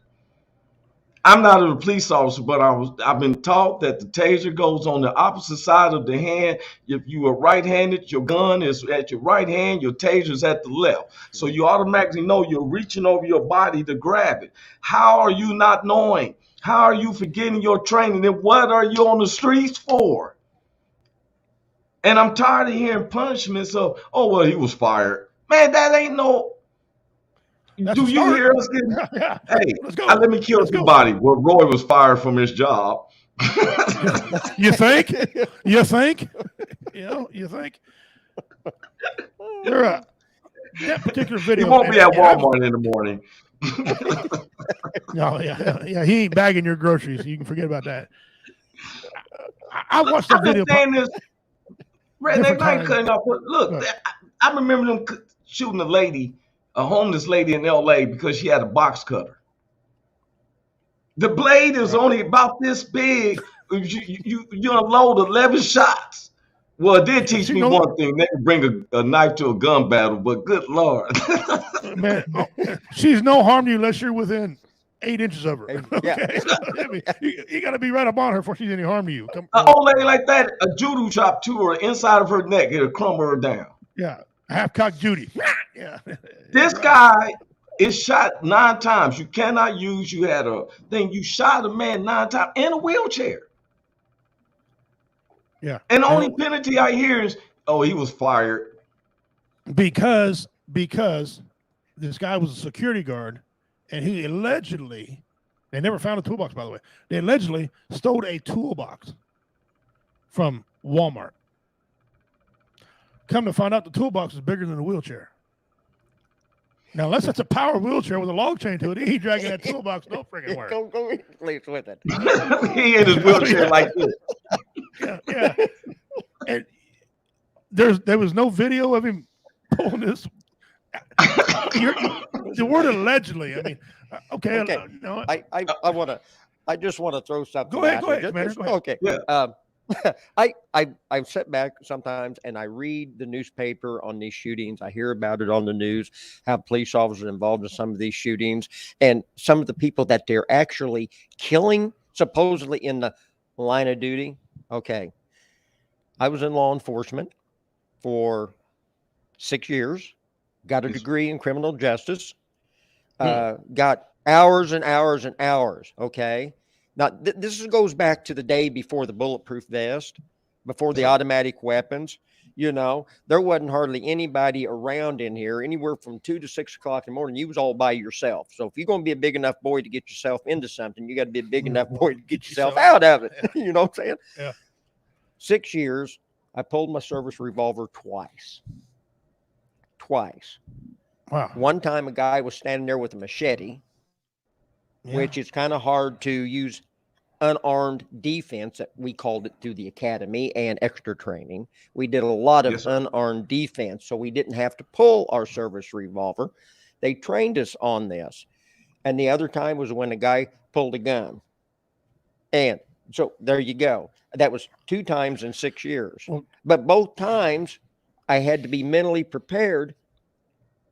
I'm not a police officer, but I've been taught that the taser goes on the opposite side of the hand. If you are right-handed, your gun is at your right hand, your taser is at the left. So you automatically know you're reaching over your body to grab it. How are you not knowing? How are you forgetting your training? And what are you on the streets for? And I'm tired of hearing punishments of, oh, well, he was fired. Man, that ain't no... Do you hear us getting? Yeah. Hey, let me kill somebody. Well, Roy was fired from his job. You think? You think? You think? That particular video. He won't be at Walmart in the morning. No, yeah. He ain't bagging your groceries. You can forget about that. I watched that video. Look, I remember them shooting a homeless lady in LA because she had a box cutter. The blade is only about this big. You unload 11 shots. Well, it did teach me one thing. They can bring a knife to a gun battle, but good Lord. Man, she's no harm to you unless you're within 8 inches of her. Okay? Yeah. I mean, you got to be right up on her before she's any harm to you. An old lady like that, a judo chop to her inside of her neck, it'll crumble her down. Yeah, half-cocked Judy. Yeah. This guy is shot 9 times. You cannot use, you had a thing, you shot a man 9 times in a wheelchair. Yeah. And the only penalty I hear is, oh, he was fired. Because this guy was a security guard, and he allegedly, they never found a toolbox, by the way. They allegedly stole a toolbox from Walmart. Come to find out the toolbox is bigger than the wheelchair. Now, unless it's a power wheelchair with a log chain to it, he ain't dragging that toolbox no freaking where. Go please with it. He in his wheelchair like this. Yeah. And there was no video of him pulling this. The word allegedly. I mean, okay. No, I just want to throw something. Go ahead, man. Go ahead. Okay. Yeah. I sit back sometimes and I read the newspaper on these shootings. I hear about it on the news, how police officers are involved in some of these shootings and some of the people that they're actually killing, supposedly in the line of duty. Okay. I was in law enforcement for 6 years, got a degree in criminal justice, got hours and hours and hours. Okay. Now, this goes back to the day before the bulletproof vest, before the automatic weapons. You know, there wasn't hardly anybody around in here, anywhere from 2 to 6 o'clock in the morning. You was all by yourself. So if you're going to be a big enough boy to get yourself into something, you got to be a big enough boy to get yourself out of it. Yeah. You know what I'm saying? Yeah. 6 years, I pulled my service revolver twice. Wow. One time a guy was standing there with a machete, which is kind of hard to use unarmed defense, that we called it through the academy and extra training. We did a lot of unarmed defense, so we didn't have to pull our service revolver. They trained us on this. And the other time was when a guy pulled a gun. And so there you go. That was 2 times in 6 years. But both times I had to be mentally prepared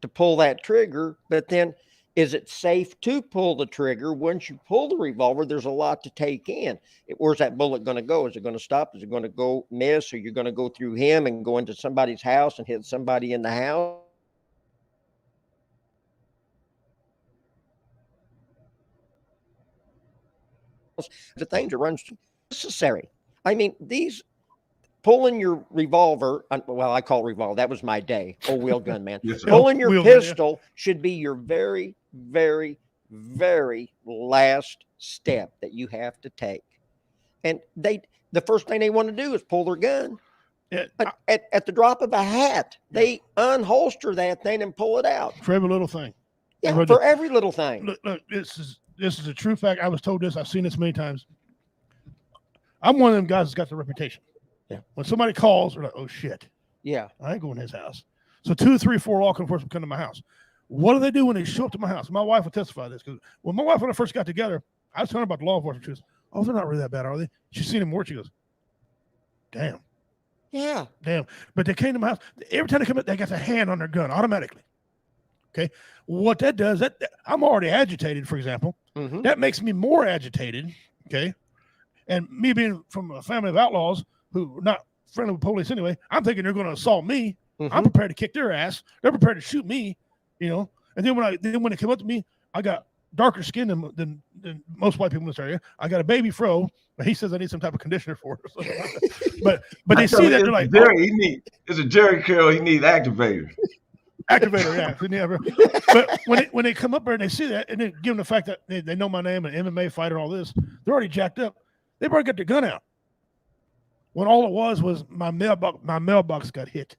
to pull that trigger. But then, is it safe to pull the trigger? Once you pull the revolver, there's a lot to take in. Where's that bullet going to go? Is it going to stop? Is it going to go miss? Or you're going to go through him and go into somebody's house and hit somebody in the house? The things that runs necessary. I mean, these pulling your revolver, well, I call it revolver. That was my day. Oh, wheel gun, man. Pulling your pistol should be your very, very, very last step that you have to take. And the first thing they want to do is pull their gun. Yeah, at the drop of a hat, they unholster that thing and pull it out. For every little thing. Yeah, for every little thing. Look, this is a true fact. I was told this. I've seen this many times. I'm one of them guys that's got the reputation. Yeah. When somebody calls, we're like, oh shit. Yeah. I ain't going to his house. So 2, 3, 4 law enforcement come to my house. What do they do when they show up to my house? My wife will testify to this, because when my wife and I first got together, I was telling her about the law enforcement. She goes, oh, they're not really that bad, are they? She's seen them more. She goes, damn. Yeah. Damn. But they came to my house. Every time they come in, they got their hand on their gun automatically. Okay. What that does, I'm already agitated, for example. Mm-hmm. That makes me more agitated. Okay. And me being from a family of outlaws who are not friendly with police anyway, I'm thinking they're going to assault me. Mm-hmm. I'm prepared to kick their ass. They're prepared to shoot me, you know. And then when they come up to me, I got darker skin than most white people in this area. I got a baby fro, but he says I need some type of conditioner for it. but they see that, they're like, it's a Jerry curl. He needs activator. Activator, yeah. But when they come up there and they see that, and then given the fact that they know my name and MMA fighter and all this, they're already jacked up. They've already got their gun out. When all it was my mailbox got hit.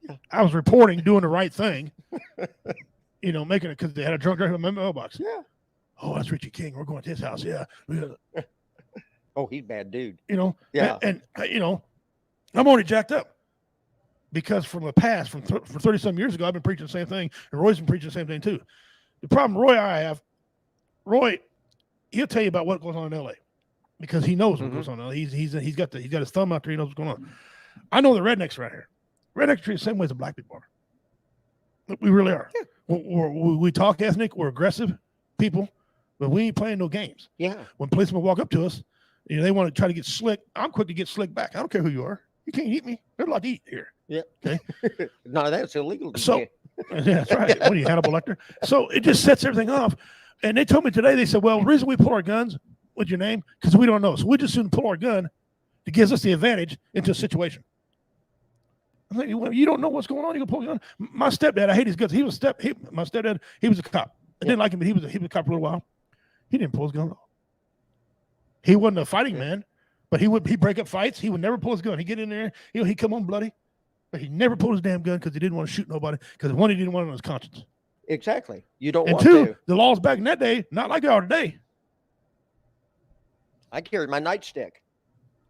Yeah. I was reporting, doing the right thing, you know, making it because they had a drunk driver in my mailbox. Yeah. Oh, that's Richie King. We're going to his house. Yeah. Oh, he's a bad dude. You know. Yeah. And you know, I'm already jacked up because from the past, for 30-some years ago, I've been preaching the same thing, and Roy's been preaching the same thing too. The problem Roy, he'll tell you about what goes on in L.A. because he knows what goes on in L.A. He's got his thumb out there. He knows what's going on. I know the rednecks right here. Rednecks treat the same way as the black people are. We really are. Yeah. We talk ethnic. We're aggressive people, but we ain't playing no games. Yeah. When policemen walk up to us, you know, they want to try to get slick. I'm quick to get slick back. I don't care who you are. You can't eat me. There's a lot to eat here. Yeah. Okay. No, that's illegal. So yeah, that's right. What are you, Hannibal Lecter? So it just sets everything off. And they told me today, they said, well, the reason we pull our guns, what's your name? Because we don't know. So we just soon pull our gun to give us the advantage into a situation. I'm like, well, you don't know what's going on. You can pull your gun. My stepdad, I hate his guts. My stepdad, he was a cop. I didn't like him, but he was a cop for a little while. He didn't pull his gun off. He wasn't a fighting man, but he'd break up fights. He would never pull his gun. He'd get in there, you know, he'd come home bloody, but he never pulled his damn gun because he didn't want to shoot nobody. Because one, he didn't want it on his conscience. Exactly. You don't and want two, to. the laws back in that day, not like they are today. I carried my nightstick.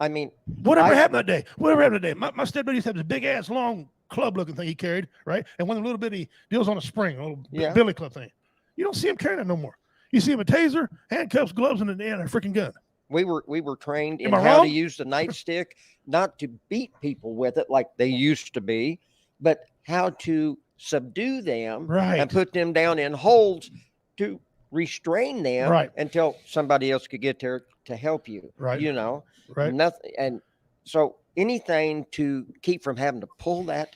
I mean, whatever happened that day? Whatever happened that day? My stepdad used to have this big ass long club looking thing he carried, right? And one of the little bitty deals on a spring, a little billy club thing. You don't see him carrying it no more. You see him a taser, handcuffs, gloves, and a freaking gun. We were trained in how to use the nightstick, not to beat people with it like they used to be, but how to subdue them and put them down in holds to restrain them until somebody else could get there to help you. Right. You know, nothing. And so anything to keep from having to pull that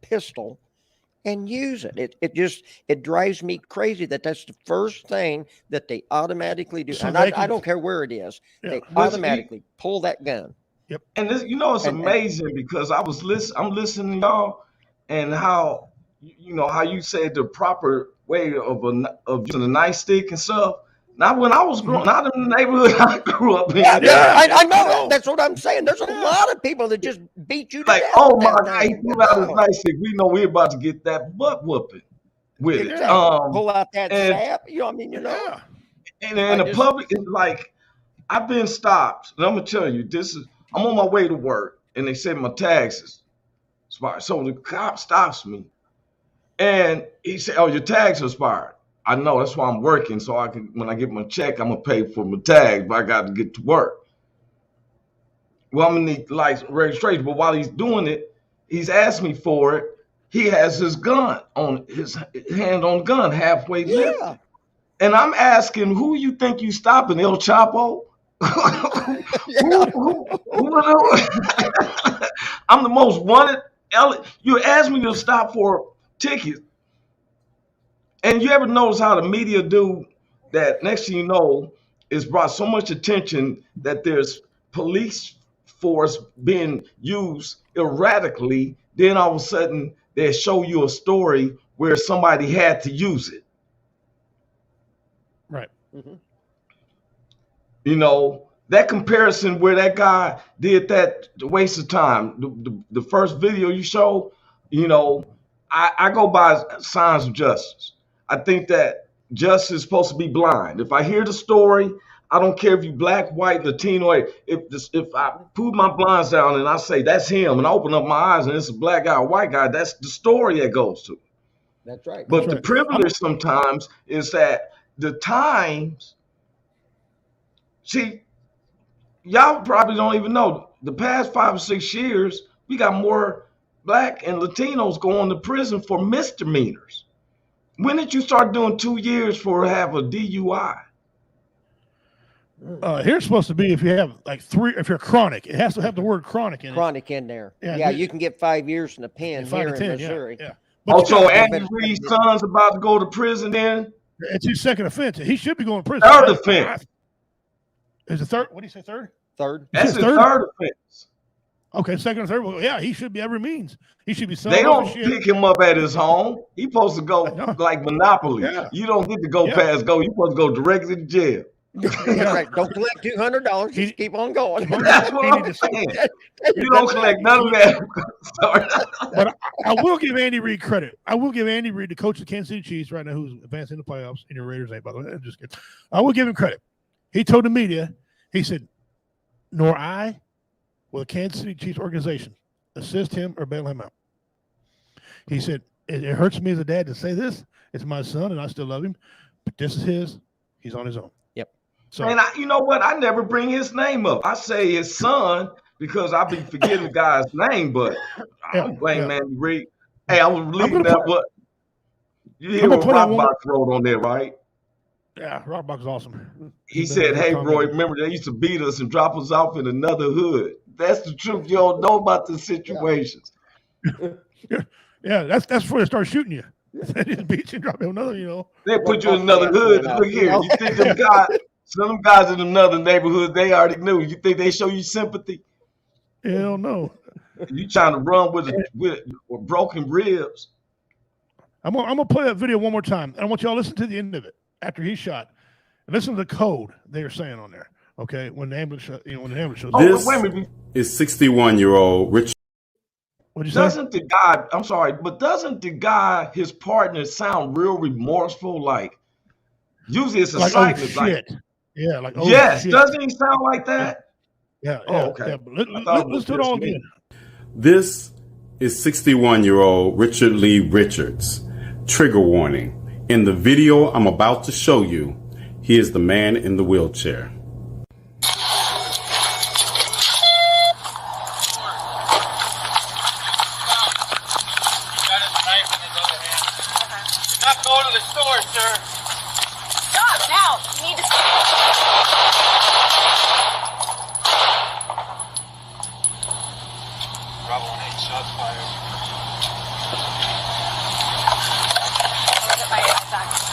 pistol and use it. It drives me crazy that's the first thing that they automatically do. So and I don't care where it is. Yeah. They automatically pull that gun. Yep. And this, you know, it's amazing because I'm listening to y'all and how, you know, how you said the proper way of using a nightstick and stuff. Not when I was growing, not in the neighborhood I grew up in. I know. That's what I'm saying. There's a lot of people that just beat you to death. Oh my God, he pulled out his nightstick. We know we're about to get that butt whooping with it. Pull out that sap. You know what I mean? You know. Yeah. And in the public, it's like, I've been stopped. And I'm going to tell you, I'm on my way to work, and they said my taxes expired. So the cop stops me, and he said, oh, your tags expired. I know, that's why I'm working, so I can, when I get my check, I'm gonna pay for my tags, but I got to get to work. Well, I'm gonna need license registration, but while he's doing it, he's asked me for it. He has his gun on his hand on the gun halfway lifted. And I'm asking, who you think you stopping, El Chapo? I'm the most wanted. You asked me to stop for tickets. And you ever notice how the media do that? Next thing you know, it's brought so much attention that there's police force being used erratically. Then all of a sudden, they show you a story where somebody had to use it. Right. Mm-hmm. You know, That comparison where that guy did that waste of time, the first video you show, you know, I go by signs of justice. I think that justice is supposed to be blind. If I hear the story, I don't care if you black, white, Latino. If I put my blinds down and I say that's him, and I open up my eyes and it's a black guy, or white guy, that's the story that goes to. That's right. But the privilege sometimes is that the times. See, y'all probably don't even know. The past 5 or 6 years, we got more black and Latinos going to prison for misdemeanors. When did you start doing 2 years for have a DUI? Here's supposed to be if you have like 3, if you're chronic, it has to have the word chronic in it. Chronic in there. Yeah, you can get 5 years in a pen here in Missouri. Yeah. Also, Andy Reid's son's about to go to prison then? It's his second offense. He should be going to prison. Third offense. Is it third? What do you say, third? Third. That's his third offense. Okay, second or third. Well, yeah, he should be every means. He should be. They don't pick him up at his home. He's supposed to go like Monopoly. Yeah. You don't get to go past go. You're supposed to go directly to jail. Right. Don't collect $200. Just keep on going. That's what I'm saying. You don't collect none of that. Sorry. But I will give Andy Reid credit. I will give Andy Reid, the coach of the Kansas City Chiefs right now, who's advancing the playoffs in your Raiders, by the way. I'm just kidding. I will give him credit. He told the media, he said, nor I will the Kansas City Chiefs organization assist him or bail him out. He said, it hurts me as a dad to say this. It's my son, and I still love him. But this is his. He's on his own. Yep. So, and you know what? I never bring his name up. I say his son because I be forgetting the guy's name, but I don't blame Andy Reid. Hey, I was leaving that, but you hear what Rockbox wrote on there, right? Yeah, Rockbox is awesome. He said, hey, Roy, remember they used to beat us and drop us off in another hood. That's the truth. You don't know about the situations. Yeah, that's before they start shooting you. They just beat you and drop you another, They put you in another hood. Look here. You think them guys, some guys in another neighborhood, they already knew. You think they show you sympathy? Hell no. You trying to run with broken ribs. I'm gonna play that video one more time. And I want y'all to listen to the end of it after he's shot. And listen to the code they are saying on there. Okay, when the ambulance, when the ambulance shows up. This is 61-year-old Richie. What'd you say? Doesn't the guy, his partner, sound real remorseful? Like, usually it's a like, cycle. Oh, shit. Yeah, like, oh, yes, shit. Doesn't he sound like that? Yeah. Okay. Yeah. Let's do it all again. This is 61-year-old Richard Lee Richards. Trigger warning. In the video I'm about to show you, he is the man in the wheelchair. Go to the store, sir. Stop now. You need to. Bravo 1-8, shots fired. I'll get my back.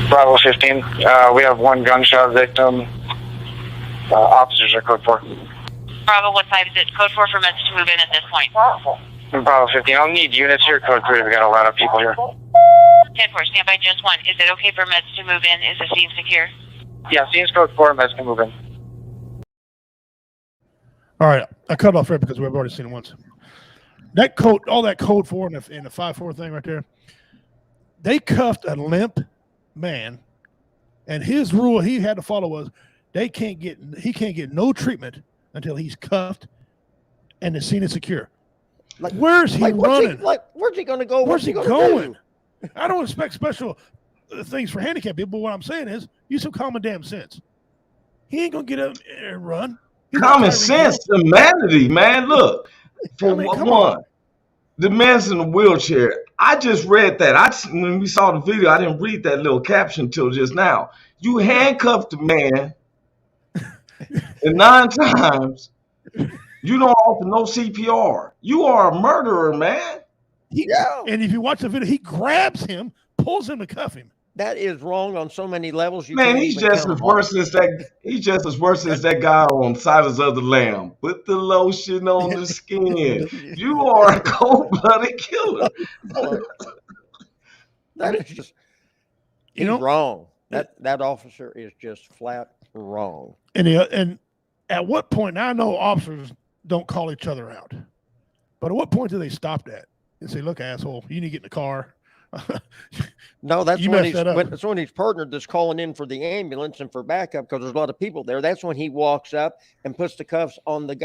Bravo 15, we have one gunshot victim. Officers are code 4. Bravo 15, is it code 4 for meds to move in at this point? Bravo 15, I'll need units here, code 3. We got a lot of people here. 10-4, stand by just 1. Is it okay for meds to move in? Is the scene secure? Yeah, scene's code 4, meds can move in. All right, I cut off there because we've already seen it once. That code, all that code 4 in the 5-4 thing right there, they cuffed a limp man, and his rule he had to follow was he can't get no treatment until he's cuffed and the scene is secure. Like, where's he running? Where's he going to go? Where's he going? I don't expect special things for handicapped people, but what I'm saying is use some common damn sense. He ain't gonna get up and run. Common sense, humanity, man. Look, for one, the man's in a wheelchair. I just read that. When we saw the video, I didn't read that little caption till just now. You handcuffed the man, and 9 times you don't offer no CPR. You are a murderer, man. And if you watch the video, he grabs him, pulls him to cuff him. That is wrong on so many levels. Man, he's just as worse as that. He's just as worse as that guy on Silence of the Lamb. Put the lotion on the skin. You are a cold-blooded killer. That is just, he's wrong. That officer is just flat wrong. And at what point? Now I know officers don't call each other out, but at what point do they stop that and say, "Look, asshole, you need to get in the car"? No, that's when his partner that's calling in for the ambulance and for backup, because there's a lot of people there. That's when he walks up and puts the cuffs on the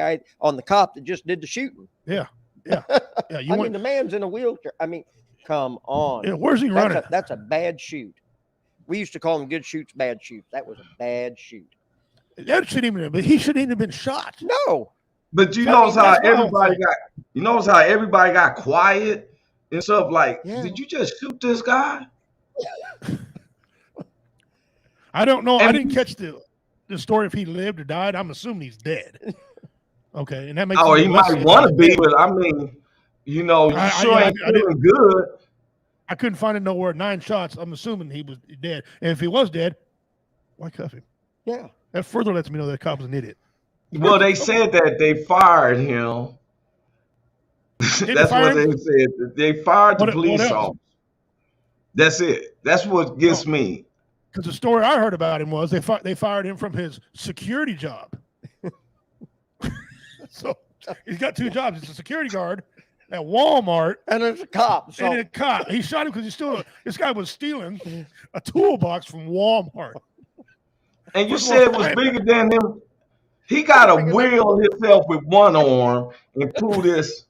cop that just did the shooting. Yeah. The man's in a wheelchair. I mean, come on. Yeah, where's he running? That's a bad shoot. We used to call them good shoots, bad shoots. That was a bad shoot. That shouldn't even. But he shouldn't even have been shot. No. But you notice how everybody got. You notice how everybody got quiet. And stuff like, did you just shoot this guy? I don't know. I didn't catch the story if he lived or died. I'm assuming he's dead. Okay, and that makes. Oh, he might want to be, but I mean, you sure ain't feeling good. I couldn't find it nowhere. 9 shots. I'm assuming he was dead. And if he was dead, why cuff him? Yeah. That further lets me know that cop was an idiot. Well, they said that they fired him. That's what they said. They fired the police officer. That's it. That's what gets me. Because the story I heard about him was they fired him from his security job. So he's got 2 jobs. He's a security guard at Walmart, and there's a cop. So. And a cop. He shot him because this guy was stealing a toolbox from Walmart. And you said it was bigger than him. He got to wheel himself with one arm and pull this.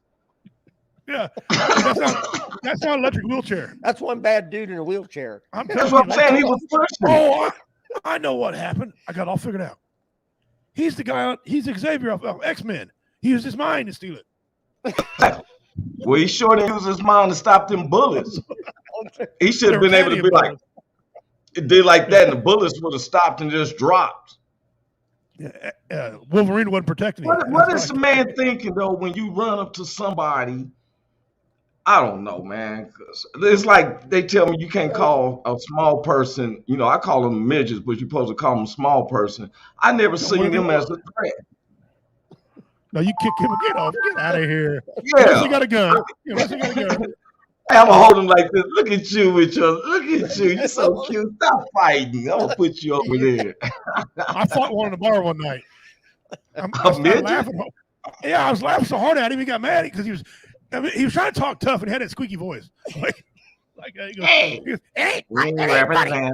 Yeah, that's not an electric wheelchair. That's one bad dude in a wheelchair. That's what I'm saying. He was pushing. Oh, I know what happened. I got it all figured out. He's the guy. He's Xavier of X-Men. He used his mind to steal it. Well, he sure didn't use his mind to stop them bullets. He should have been able to be like, it did like that, and the bullets would have stopped and just dropped. Yeah, Wolverine wasn't protecting him. What is the man thinking though when you run up to somebody? I don't know, man. It's like they tell me you can't call a small person. I call them midgets, but you're supposed to call them a small person. I never seen them as a threat. No, you kick him. Get out of here. Yeah, unless you got a gun. I'm gonna hold him like this. Look at you with your. Look at you. You're so cute. Stop fighting. I'm gonna put you over there. I fought one in the bar one night. I started laughing. Yeah, I was laughing so hard at him. He got mad because he was trying to talk tough and had that squeaky voice. He goes, hey, I'm gonna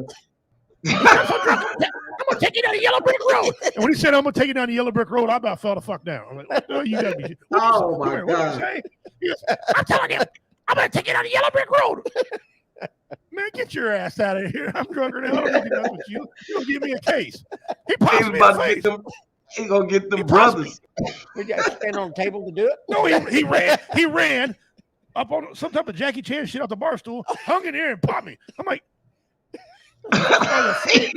take you down the yellow brick road. And when he said, "I'm gonna take you down the yellow brick road," I about fell the fuck down. I'm like, "Oh, you gotta be." Oh my God! He goes, I'm telling you, I'm gonna take you down the yellow brick road. Man, get your ass out of here! I'm drunker than hell. With you. You don't give me a case. He pops me in the face. He gonna get them brothers. We got to stand on the table to do it. No, he ran. He ran up on some type of Jackie Chan shit off the bar stool, hung in there and popped me. I'm like, fighting.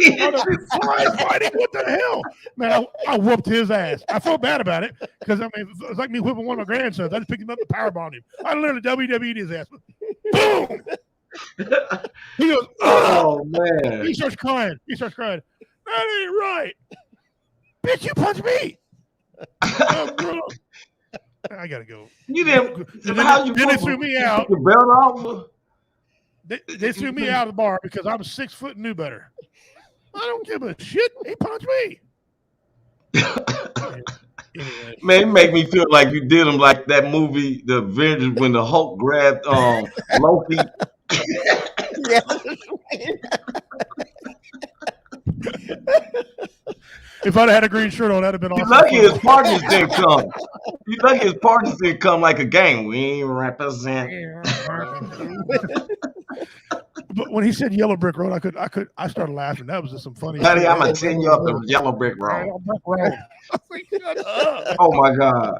What the hell, man? I whooped his ass. I felt bad about it because it was like me whipping one of my grandsons. I just picked him up and powerbombed him. I literally WWE'd his ass. Boom. He goes, oh man. He starts crying. That ain't right. Bitch, you punched me. I gotta go. You didn't. Then they threw me out. Your belt off. They threw me out of the bar because I was 6 foot and knew better. I don't give a shit. He punched me. Anyway. Man, it make me feel like you did him like that movie, The Avengers, when the Hulk grabbed Loki. Yeah. If I'd had a green shirt on, that'd have been awesome. You're lucky his partners didn't come. You're lucky his partners didn't come like a gang. We represent. But when he said yellow brick road, I started laughing. That was just some funny. Honey, I'm gonna send you up the yellow brick road. Oh my God!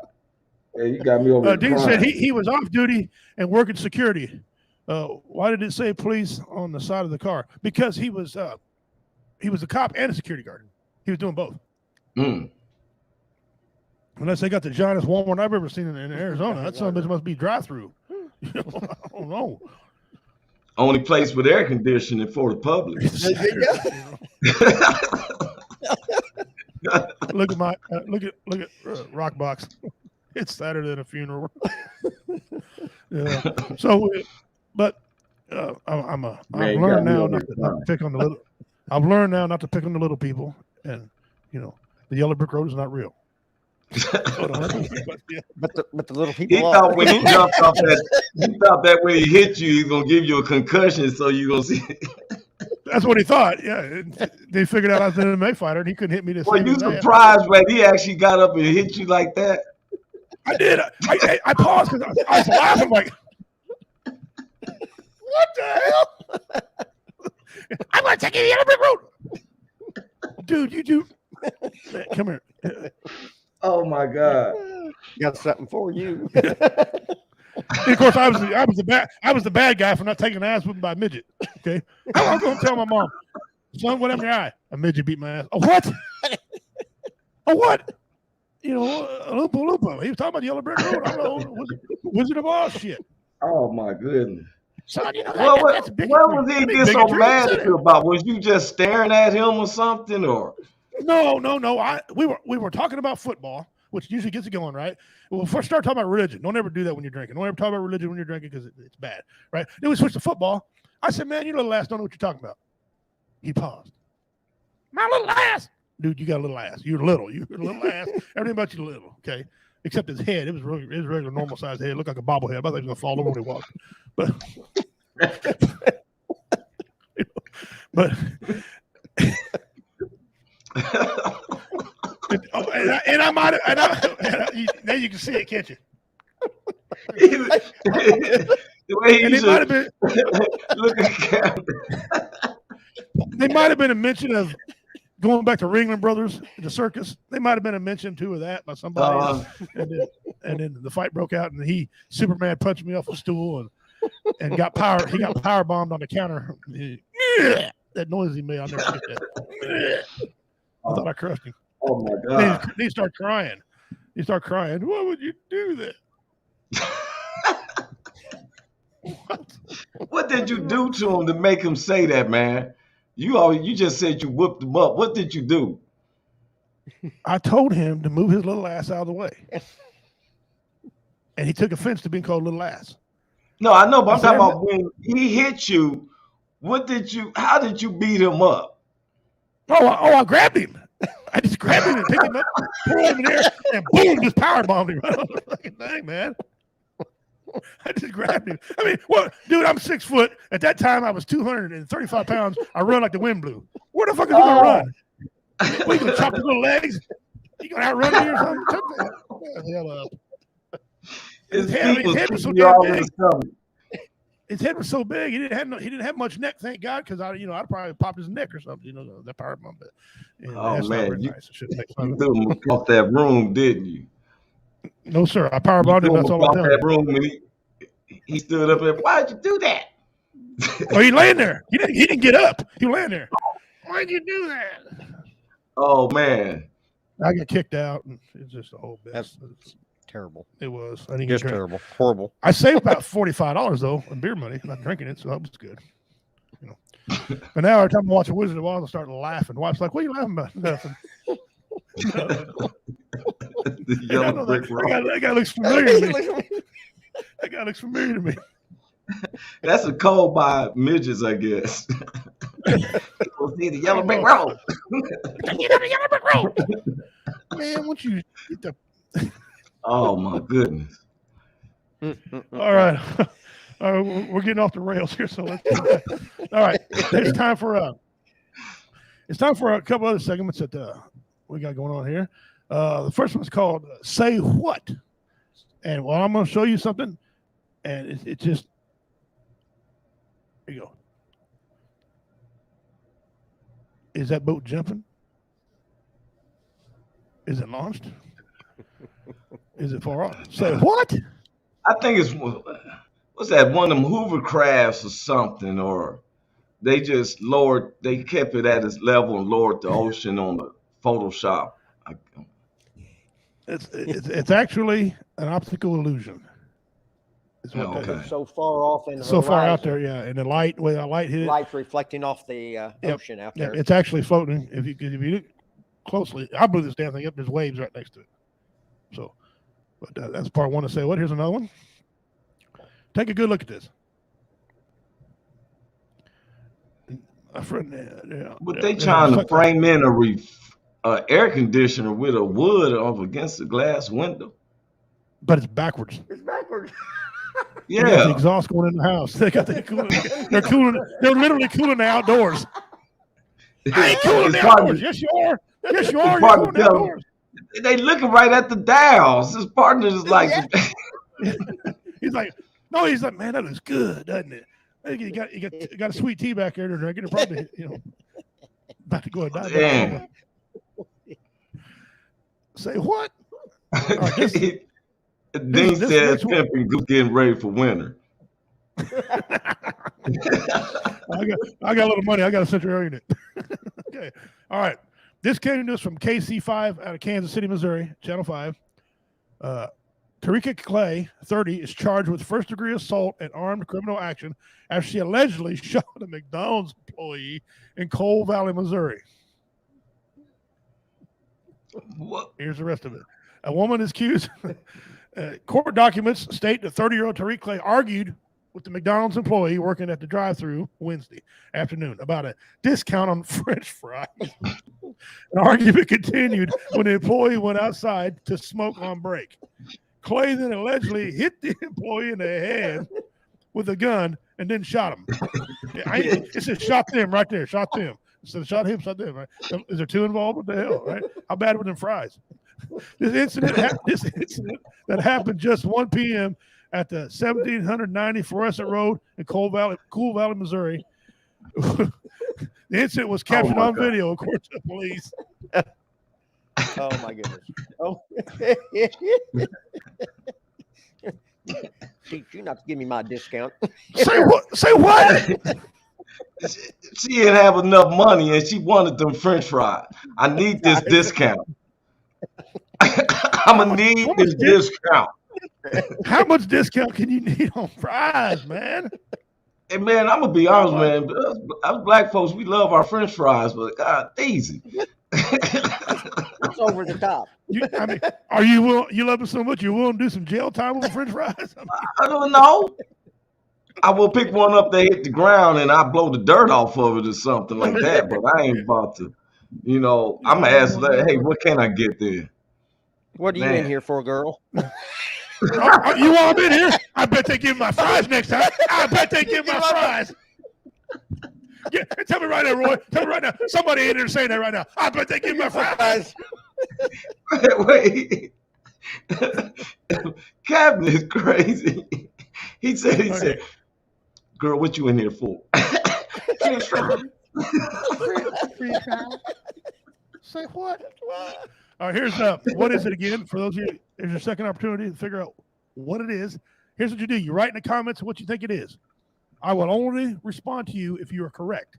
Yeah, you got me over. Dean said he was off duty and working security. Why did it say police on the side of the car? Because he was a cop and a security guard. He was doing both. Unless they got the giantest Walmart I've ever seen in Arizona. That son of a bitch must be drive-through. I don't know. Only place with air conditioning for the public. Look at my look at Rockbox. It's Saturday at a funeral. Yeah. So, but I've learned now not to pick on the little. I've learned now not to pick on the little people, and the yellow brick road is not real. But the little people. He thought when he jumped off that, he thought that when he hit you, he's gonna give you a concussion, so you gonna see. That's what he thought. Yeah, they figured out I was an MMA fighter, and he couldn't hit me. Were you surprised when he actually got up and hit you like that? I did. I paused because I was laughing like, what the hell? I'm gonna take you to the yellow brick road, dude. You do. Man, come here. Oh my God! Got something for you. And of course, I was the bad guy for not taking an ass whipping by a midget. Okay, I was going to tell my mom, son, what happened to your eye? A midget beat my ass. Oh, what? Oh, what? Lupa. He was talking about the yellow brick road. I don't know. Wizard of Oz shit. Oh my goodness. Son, what was he get so mad at you about? Was you just staring at him or something, or? No. We were talking about football, which usually gets it going, right? Well, first start talking about religion. Don't ever do that when you're drinking. Don't ever talk about religion when you're drinking because it's bad, right? Then we switched to football. I said, man, your little ass don't know what you're talking about. He paused. My little ass. Dude, you got a little ass. You're little. You're a little ass. Everything about you little, okay? Except his head. It was regular normal sized head. It looked like a bobblehead. I thought he was going to fall over when he walked. But and I might have, now you can see it, can't you? It might have been. Look at camera. They might have been a mention of going back to Ringling Brothers, the circus. They might have been a mention too of that by somebody. And then the fight broke out, and Superman punched me off the stool and got power. He got power bombed on the counter. That noise he made, I'll never forget that. I thought I crushed him. Oh my God! He started crying. Why would you do that? What did you do to him to make him say that, man? You just said you whooped him up. What did you do? I told him to move his little ass out of the way, and he took offense to being called little ass. No, I know, but I'm talking about when he hit you. How did you beat him up? I grabbed him. I just grabbed him and picked him up, threw him in there, and boom, just power bombed him. Right on the fucking thing, man. I just grabbed him. I mean, dude, I'm 6 foot. At that time, I was 235 pounds. I run like the wind blew. Where the fuck is he gonna run? What, you gonna chop his little legs? You gonna outrun me or something? Shut the hell up. His head was so damn big. His head was so big. He didn't have much neck, thank God, because I'd probably popped his neck or something. That power bomb. Oh man, you threw him off that room, didn't you? No, sir. I power bombed him. That's all I'm telling you. That room, and he stood up and, why'd you do that? Oh, he laying there. He didn't get up. He laying there. Why'd you do that? Oh man, I got kicked out, and it's just a whole mess. That's terrible. It was. I didn't just get terrible. Horrible. I saved about $45 though in beer money. Not drinking it, so that was good. But now every time I watch a Wizard of Oz, I start laughing. Wife's like, "What are you laughing about?" Nothing. The yellow brick road. That guy looks familiar to me. That's a code by midgets, I guess. We'll see the yellow brick road. Get up the yellow brick road. Man, once you get the. Oh my goodness. All right. We're getting off the rails here, so let's do that. All right. It's time for a couple other segments that we got going on here. The first one's called Say What? And I'm going to show you something, and it just, here you go. Is that boat jumping? Is it launched? Is it far off? Say what? I think it's, what's that, one of them hovercrafts or something, or they just they kept it at its level and lowered the ocean on the Photoshop. It's actually an optical illusion. So far off in the so horizon. far out there, yeah. And the light, where the light hit it, light's reflecting off the ocean out there. It's actually floating. If you look closely, I blew this damn thing up. There's waves right next to it. So, but that's part one to say. What? Here's another one. Take a good look at this. But they trying to frame in a air conditioner with a wood up against the glass window. But it's backwards. It's backwards. Yeah. They got the exhaust going in the house. They got the cooling. They're cooling. They're literally cooling the outdoors. I ain't cooling the outdoors. Yes, you are. Yes, you are. You're cooling the outdoors. They looking right at the dials. His partner is like, he's like, no, he's like, man, that looks good, doesn't it? You got a sweet tea back there to drink. It'll probably, about to go and die. Damn. Say what? Dean said pimping Goose getting ready for winter. I got a little money. I got a central area unit. Okay. All right. This came to us from KC5 out of Kansas City, Missouri, Channel 5. Tarika Clay, 30, is charged with first-degree assault and armed criminal action after she allegedly shot a McDonald's employee in Coal Valley, Missouri. What? Here's the rest of it. A woman is accused. Court documents state that 30-year-old Tarika Clay argued with the McDonald's employee working at the drive-thru Wednesday afternoon about a discount on French fries. An argument continued when the employee went outside to smoke on break. Clay then allegedly hit the employee in the head with a gun and then shot him. It says shot them right there, shot them. So shot him, shot them. Right? Is there two involved? What the hell? Right? How bad were them fries? This incident that happened just 1 p.m. at the 1790 Fluorescent Road in Cool Valley, Missouri. The incident was captured on video, according to the police. Oh my goodness! Oh, you're not to give me my discount. Say what? Say what? She didn't have enough money and she wanted them French fries. I need this discount. I'm gonna need this discount. How much discount can you need on fries, man? Hey man, I'm gonna be honest, man. Us black folks, we love our French fries, but God, easy. It's over the top. Are you love it so much you're willing to do some jail time with French fries? I don't know. I will pick one up that hit the ground and I blow the dirt off of it or something like that. But I ain't about to, I'm gonna ask that. Hey, what can I get there? What are you in here for, girl? You want in here? I bet they give my fries next time. I bet they give my fries. Yeah, tell me right now, Roy. Tell me right now. Somebody in there saying that right now. I bet they give my fries. Wait. Captain is crazy. He said, girl, what you in here for? Say what? All right, here's what is it again? For those of you, there's your second opportunity to figure out what it is. Here's what you do. You write in the comments what you think it is. I will only respond to you if you are correct.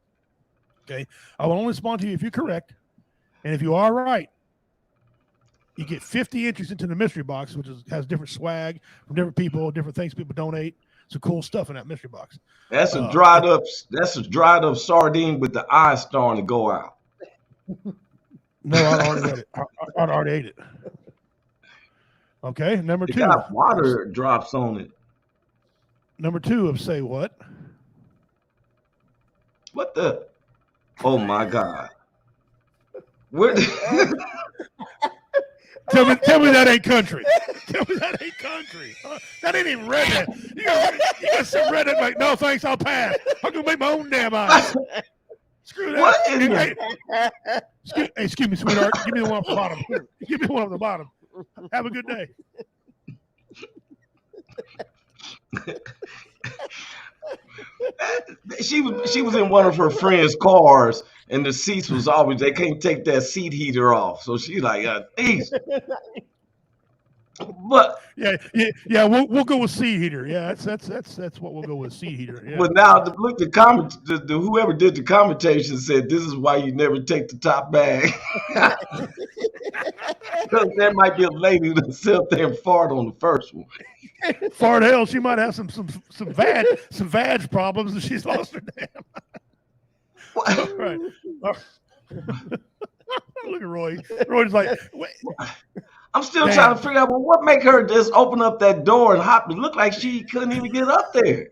Okay? I will only respond to you if you're correct. And if you are right, you get 50 entries into the mystery box, which has different swag from different people, different things people donate. Some cool stuff in that mystery box. That's a dried up sardine with the eye starting to go out. No, I already read it. I already ate it. Okay, number two. It got water drops on it. Number two of say what? What the? Oh my God! Where? Tell me that ain't country. Tell me that ain't country. That ain't even redneck. You got some redneck like, no thanks, I'll pass. I'm gonna make my own damn eyes. Screw that. What is that? Excuse me, sweetheart. Give me the one off the bottom. Give me the one off the bottom. Have a good day. She was in one of her friends' cars, and the seats was always, they can't take that seat heater off. So she's like, geez. But yeah, we'll go with seat heater. Yeah, that's what we'll go with, seat heater. Yeah. But now look, whoever did the commentation said this is why you never take the top bag. Because there might be a lady that sit up there and fart on the first one. Fart hell, she might have some vag problems, and she's lost her damn. All right. Look at Roy. Roy's like, wait. I'm still trying to figure out, well, what make her just open up that door and hop? It looked like she couldn't even get up there.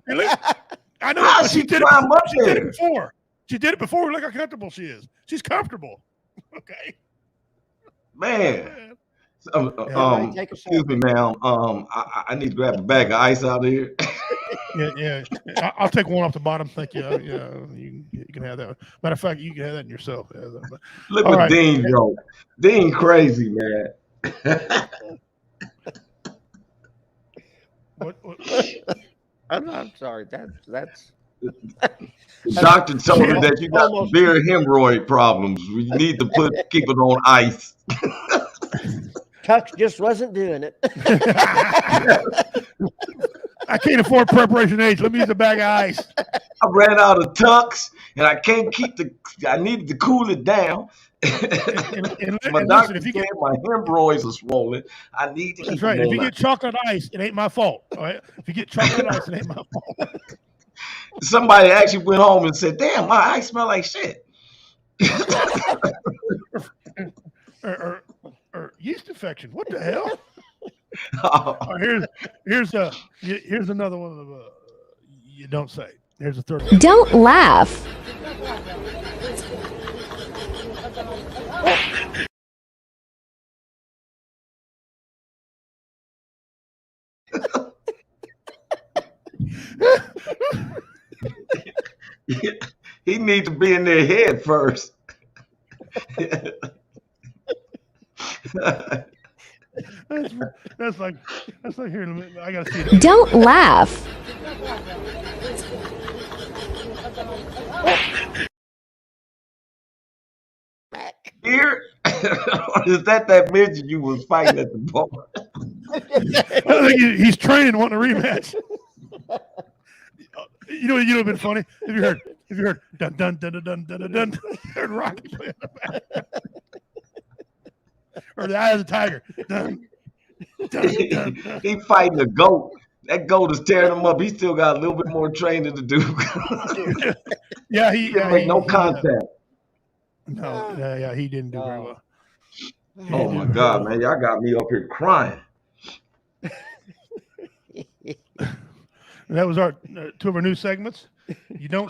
I know. How she climb up there? Did it before. She did it before. Look how comfortable she is. She's comfortable. Okay. Man. Excuse me, ma'am. I need to grab a bag of ice out of here. Yeah. I'll take one off the bottom. Thank you. You can have that. Matter of fact, you can have that in yourself. Look what Dean wrote. Dean crazy, man. What? I'm sorry. That's. The doctor told her that you got severe hemorrhoid problems. We need to keep it on ice. Tux just wasn't doing it. I can't afford preparation H. Let me use a bag of ice. I ran out of Tux, and I can't I needed to cool it down. My doctor said my hemorrhoids are swollen. I need to keep That's right. If you get chocolate ice, it ain't my fault. All right. If you get chocolate ice, it ain't my fault. Somebody actually went home and said, "Damn, my eyes smell like shit." or yeast infection. What the hell? Right, here's another one of you don't say. Here's a third one. Don't laugh. He needs to be in their head first. That's like here in a minute. I gotta see it. Don't laugh. Here, or is that midget you was fighting at the bar? I think he's training, wanting a rematch. You know what'd been funny? Have you heard dun dun dun dun dun dun dun? Heard Rocky play in the back. Or the Eye of the Tiger. Dun, dun, dun, dun. He fighting a goat. That goat is tearing him up. He still got a little bit more training to do. He didn't make no contact. No, he didn't do very well. Oh my God, man, y'all got me up here crying. That was our two of our new segments. You don't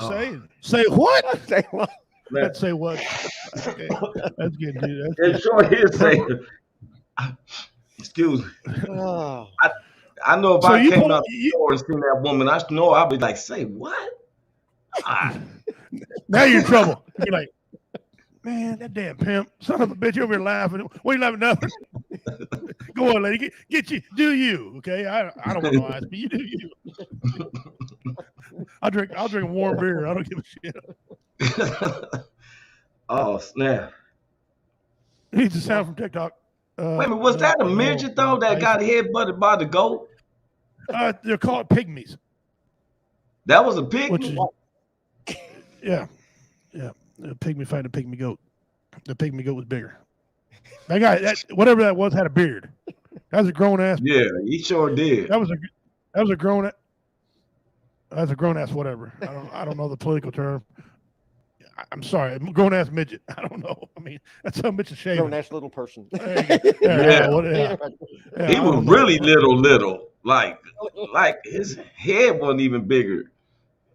say what? Say what? Let's say what? Okay. That's good, dude. It's short here saying. Excuse me. Oh. I know if I came out the store and seen that woman, I know I'd be like, say what? Now you're in trouble. You're like, man, that damn pimp, son of a bitch, over here laughing. What are you laughing nothing? Go on, lady. Get you. Do you? Okay. I don't want no ice, but you do you. I'll drink warm beer. I don't give a shit. Oh snap! Needs a sound from TikTok. Wait a minute, was that a midget though that got headbutted by the goat? They're called pygmies. That was a pygmy. Yeah. A pygmy fighting a pygmy goat. The pygmy goat was bigger. That guy, whatever that was, had a beard. That was a grown ass. Yeah, he sure did. That was a grown. That's a grown ass whatever. I don't know the political term. I'm sorry, grown ass midget. I don't know. I mean, that's how much a shame. Grown ass little person. Yeah. He was really little. Like his head wasn't even bigger.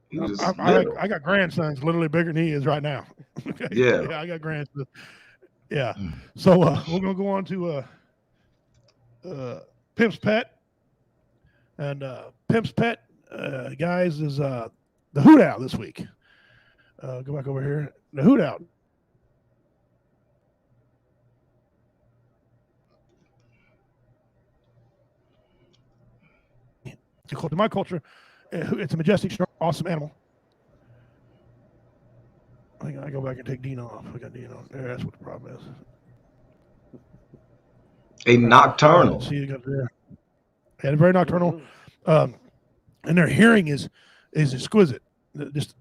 He was I got grandsons literally bigger than he is right now. Okay? Yeah, I got grandsons. Yeah. So we're gonna go on to Pimp's Pet, and Pimp's Pet, guys, is the Hoot Owl this week. Go back over here. The Hoot Owl. To my culture, it's a majestic, strong, awesome animal. I go back and take Dean off. I got Dean on there. That's what the problem is. A nocturnal. See, you got there. Yeah, very nocturnal. And their hearing is exquisite. Just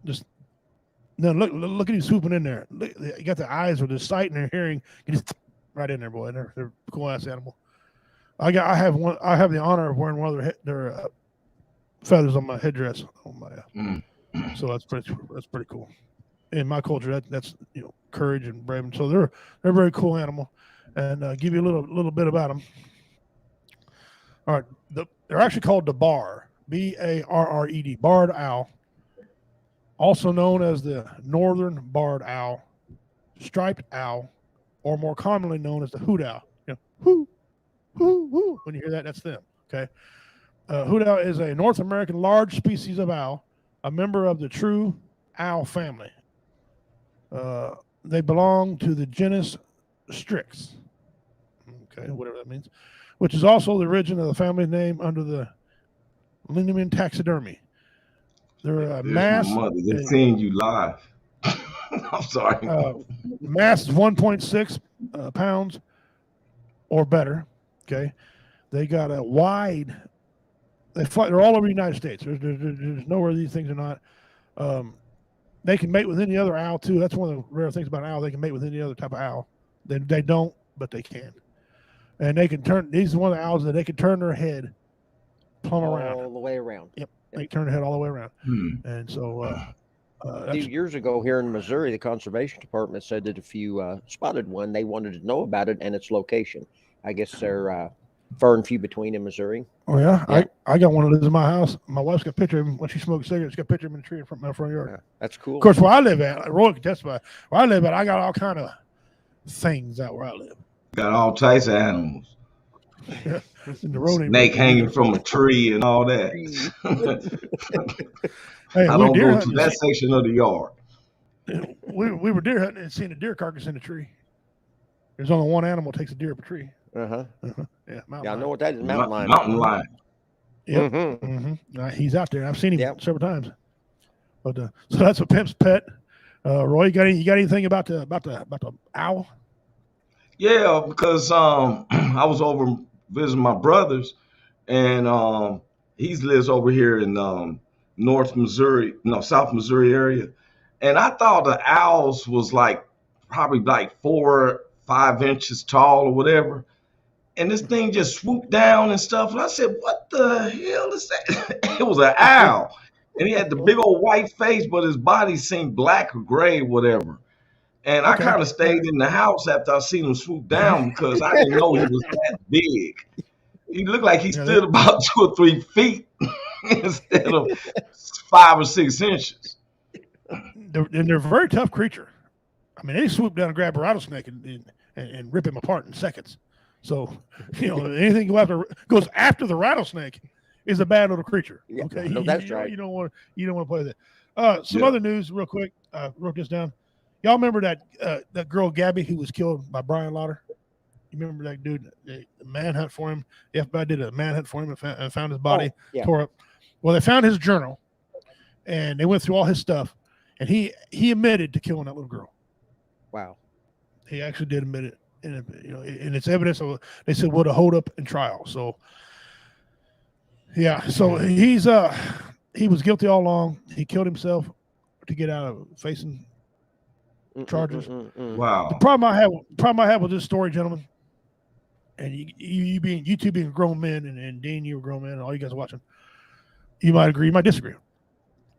no, look at him swooping in there. Look, you got the eyes with the sight and their hearing. You just right in there, boy. They're a cool ass animal. I have the honor of wearing one of their feathers on my headdress. So that's pretty cool. In my culture, that's courage and brave. And so they're a very cool animal. And give you a little bit about them. All right, they're actually called the bar, B-A-R-R-E-D, barred owl, also known as the northern barred owl, striped owl, or more commonly known as the hoot owl. Hoo, hoo, hoo. When you hear that, that's them. Okay. Hoot owl is a North American large species of owl, a member of the true owl family. They belong to the genus Strix. Okay, whatever that means, which is also the origin of the family name under the Linnean taxidermy. They're mass. They're seeing you live. I'm sorry. Mass is 1.6 pounds or better. Okay, they got a wide. They're all over the United States. There's nowhere these things are not. They can mate with any other owl too. That's one of the rare things about an owl. They can mate with any other type of owl. They don't, but they can. And they can turn. These are one of the owls that they can turn their head plumb around. All the way around. Yep. They turn their head all the way around. And so a few years ago here in Missouri, the Conservation Department said that if you spotted one, they wanted to know about it and its location. I guess they're far and few between in Missouri. Oh, yeah? I got one of those in my house. My wife's got a picture of him when she smokes cigarettes. She's got a picture of him in the tree in front of my front yard. Yeah, that's cool. Of course, where I live at, Roy can testify, where I live at, I got all kind of things out where I live. Got all types of animals. Yeah. Snake hanging from a tree and all that. Hey, I don't go to that section of the yard. We were deer hunting and seen a deer carcass in a tree. There's only one animal that takes a deer up a tree. Yeah, mountain I know what that is. Mountain lion. Mountain lion. Yep. He's out there. I've seen him several times. But so that's a pimp's pet. Roy, you got anything about the owl? Yeah, because I was over visiting my brothers, and he lives over here in South Missouri area, and I thought the owls was probably 4 or 5 inches tall or whatever, and this thing just swooped down and stuff, and I said, "What the hell is that?" It was an owl, and he had the big old white face, but his body seemed black or gray, whatever. And I kind of stayed in the house after I seen him swoop down because I didn't know he was that big. He looked like he stood about 2 or 3 feet instead of 5 or 6 inches. They're a very tough creature. I mean, they swoop down and grab a rattlesnake and rip him apart in seconds. So, anything goes after the rattlesnake is a bad little creature. Okay, no, that's right. You don't want to play with it. Some other news, real quick. Wrote this down. Y'all remember that girl Gabby who was killed by Brian Lauder? You remember that dude? The manhunt for him. The FBI did a manhunt for him and found his body tore up. Well, they found his journal, and they went through all his stuff, and he admitted to killing that little girl. Wow. He actually did admit it, and it's evidence of. They said would have hold up in trial. So, yeah. So he was guilty all along. He killed himself to get out of facing charges. Wow. The problem I have with this story, gentlemen, and you two being grown men, and Dean, you were a grown man, and all you guys watching, you might agree, you might disagree.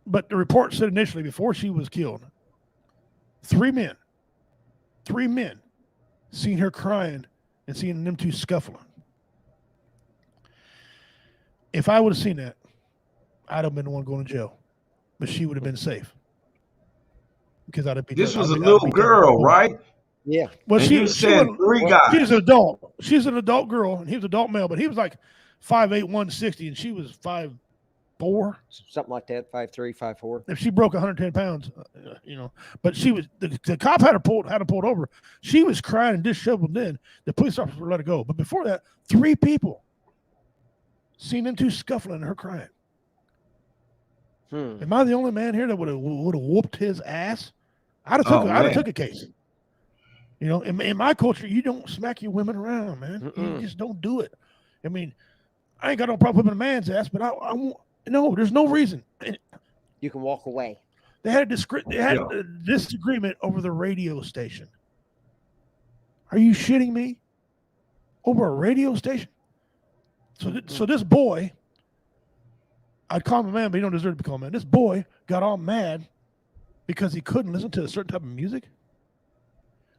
But the report said initially, before she was killed, 3 men seen her crying and seeing them two scuffling. If I would have seen that, I'd have been the one going to jail, but she would have been safe. Because this was a little girl, right? Yeah. Well, she said 3 guys. She's an adult. She's an adult girl, and he was an adult male, but he was like 5'8", 160, and she was 5'4", something like that, 5'3", 5'4". If she broke 110 pounds, but she was the cop had her pulled over. She was crying and disheveled. Then the police officer let her go. But before that, 3 people seen them two scuffling and her crying. Am I the only man here that would have whooped his ass? I'd have took a case. In my culture, you don't smack your women around, man. You just don't do it. I mean, I ain't got no problem whipping a man's ass, but I won't. No, there's no reason. You can walk away. They had a disagreement over the radio station. Are you shitting me? Over a radio station? So this boy, I'd call him a man, but he don't deserve to be called a man. This boy got all mad because he couldn't listen to a certain type of music.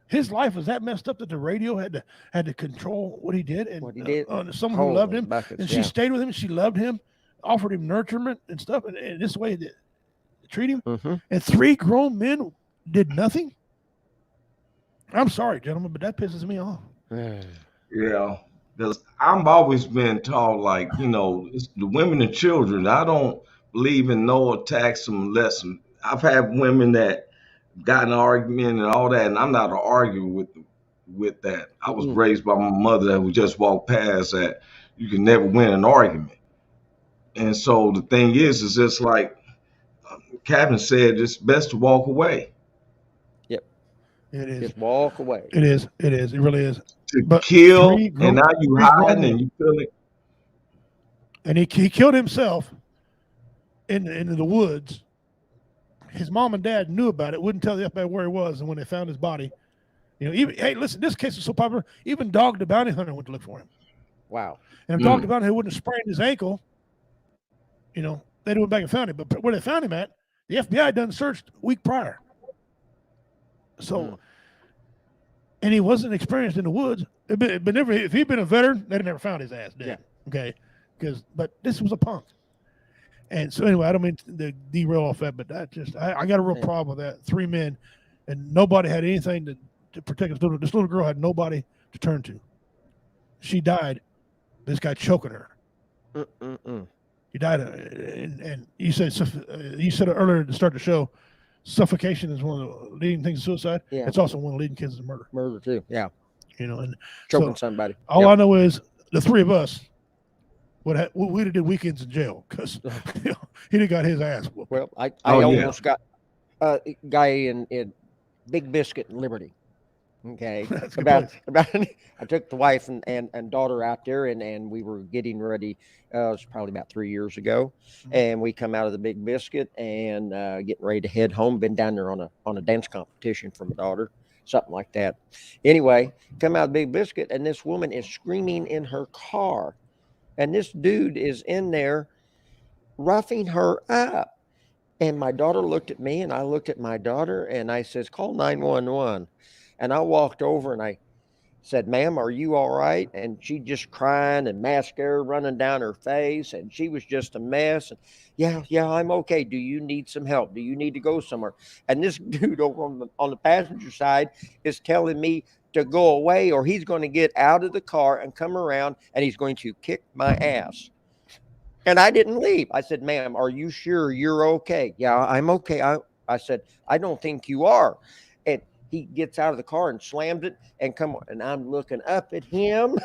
His life was that messed up that the radio had to control what he did, and what he did. Someone who loved him, buckets, and she stayed with him. She loved him, offered him nurturement and stuff, and this way to treat him. And 3 grown men did nothing. I'm sorry, gentlemen, but that pisses me off. Yeah, because I've always been taught, like, it's the women and children. I don't believe in no attacks unless I've had women that got in an argument and all that, and I'm not arguing with that. I was raised by my mother who just walked past that you can never win an argument. And so the thing is just like Captain said, it's best to walk away. Yep. It is. Just walk away. It is. It really is. To kill, and now you hiding and you feel it. And he killed himself in the woods. His mom and dad knew about it, wouldn't tell the FBI where he was, and when they found his body, hey, listen, this case is so popular, even Dog the Bounty Hunter went to look for him. Wow. And if Dog the Bounty Hunter wouldn't have sprained his ankle, they went back and found him. But where they found him at, the FBI done searched a week prior. So, and he wasn't experienced in the woods. If he'd been a veteran, they'd have never found his ass dead. Yeah. Okay, but this was a punk. And so anyway, I don't mean to derail off that, but I got a real problem with that. 3 men, and nobody had anything to protect us. This little girl had nobody to turn to. She died. This guy choking her. He died, and you said earlier to start the show, suffocation is one of the leading things in suicide. Yeah. It's also one of the leading cases of murder. Murder too. Yeah. And choking somebody. All I know is the 3 of us we'd have did weekends in jail because he'd have got his ass whooped. Well, I almost got a guy in Big Biscuit in Liberty. Okay. About I took the wife and daughter out there and we were getting ready. It was probably about 3 years ago. And we come out of the Big Biscuit and getting ready to head home. Been down there on a dance competition for my daughter, something like that. Anyway, come out of the Big Biscuit and this woman is screaming in her car. And this dude is in there roughing her up. And my daughter looked at me and I looked at my daughter and I says, call 911. And I walked over and I said, ma'am, are you all right? And she just crying and mascara running down her face. And she was just a mess. And yeah, I'm okay. Do you need some help? Do you need to go somewhere? And this dude over on the passenger side is telling me to go away or he's going to get out of the car and come around and he's going to kick my ass. And I didn't leave. I said, ma'am, are you sure you're okay? Yeah, I'm okay. I said, I don't think you are. And he gets out of the car and slams it and come on. And I'm looking up at him.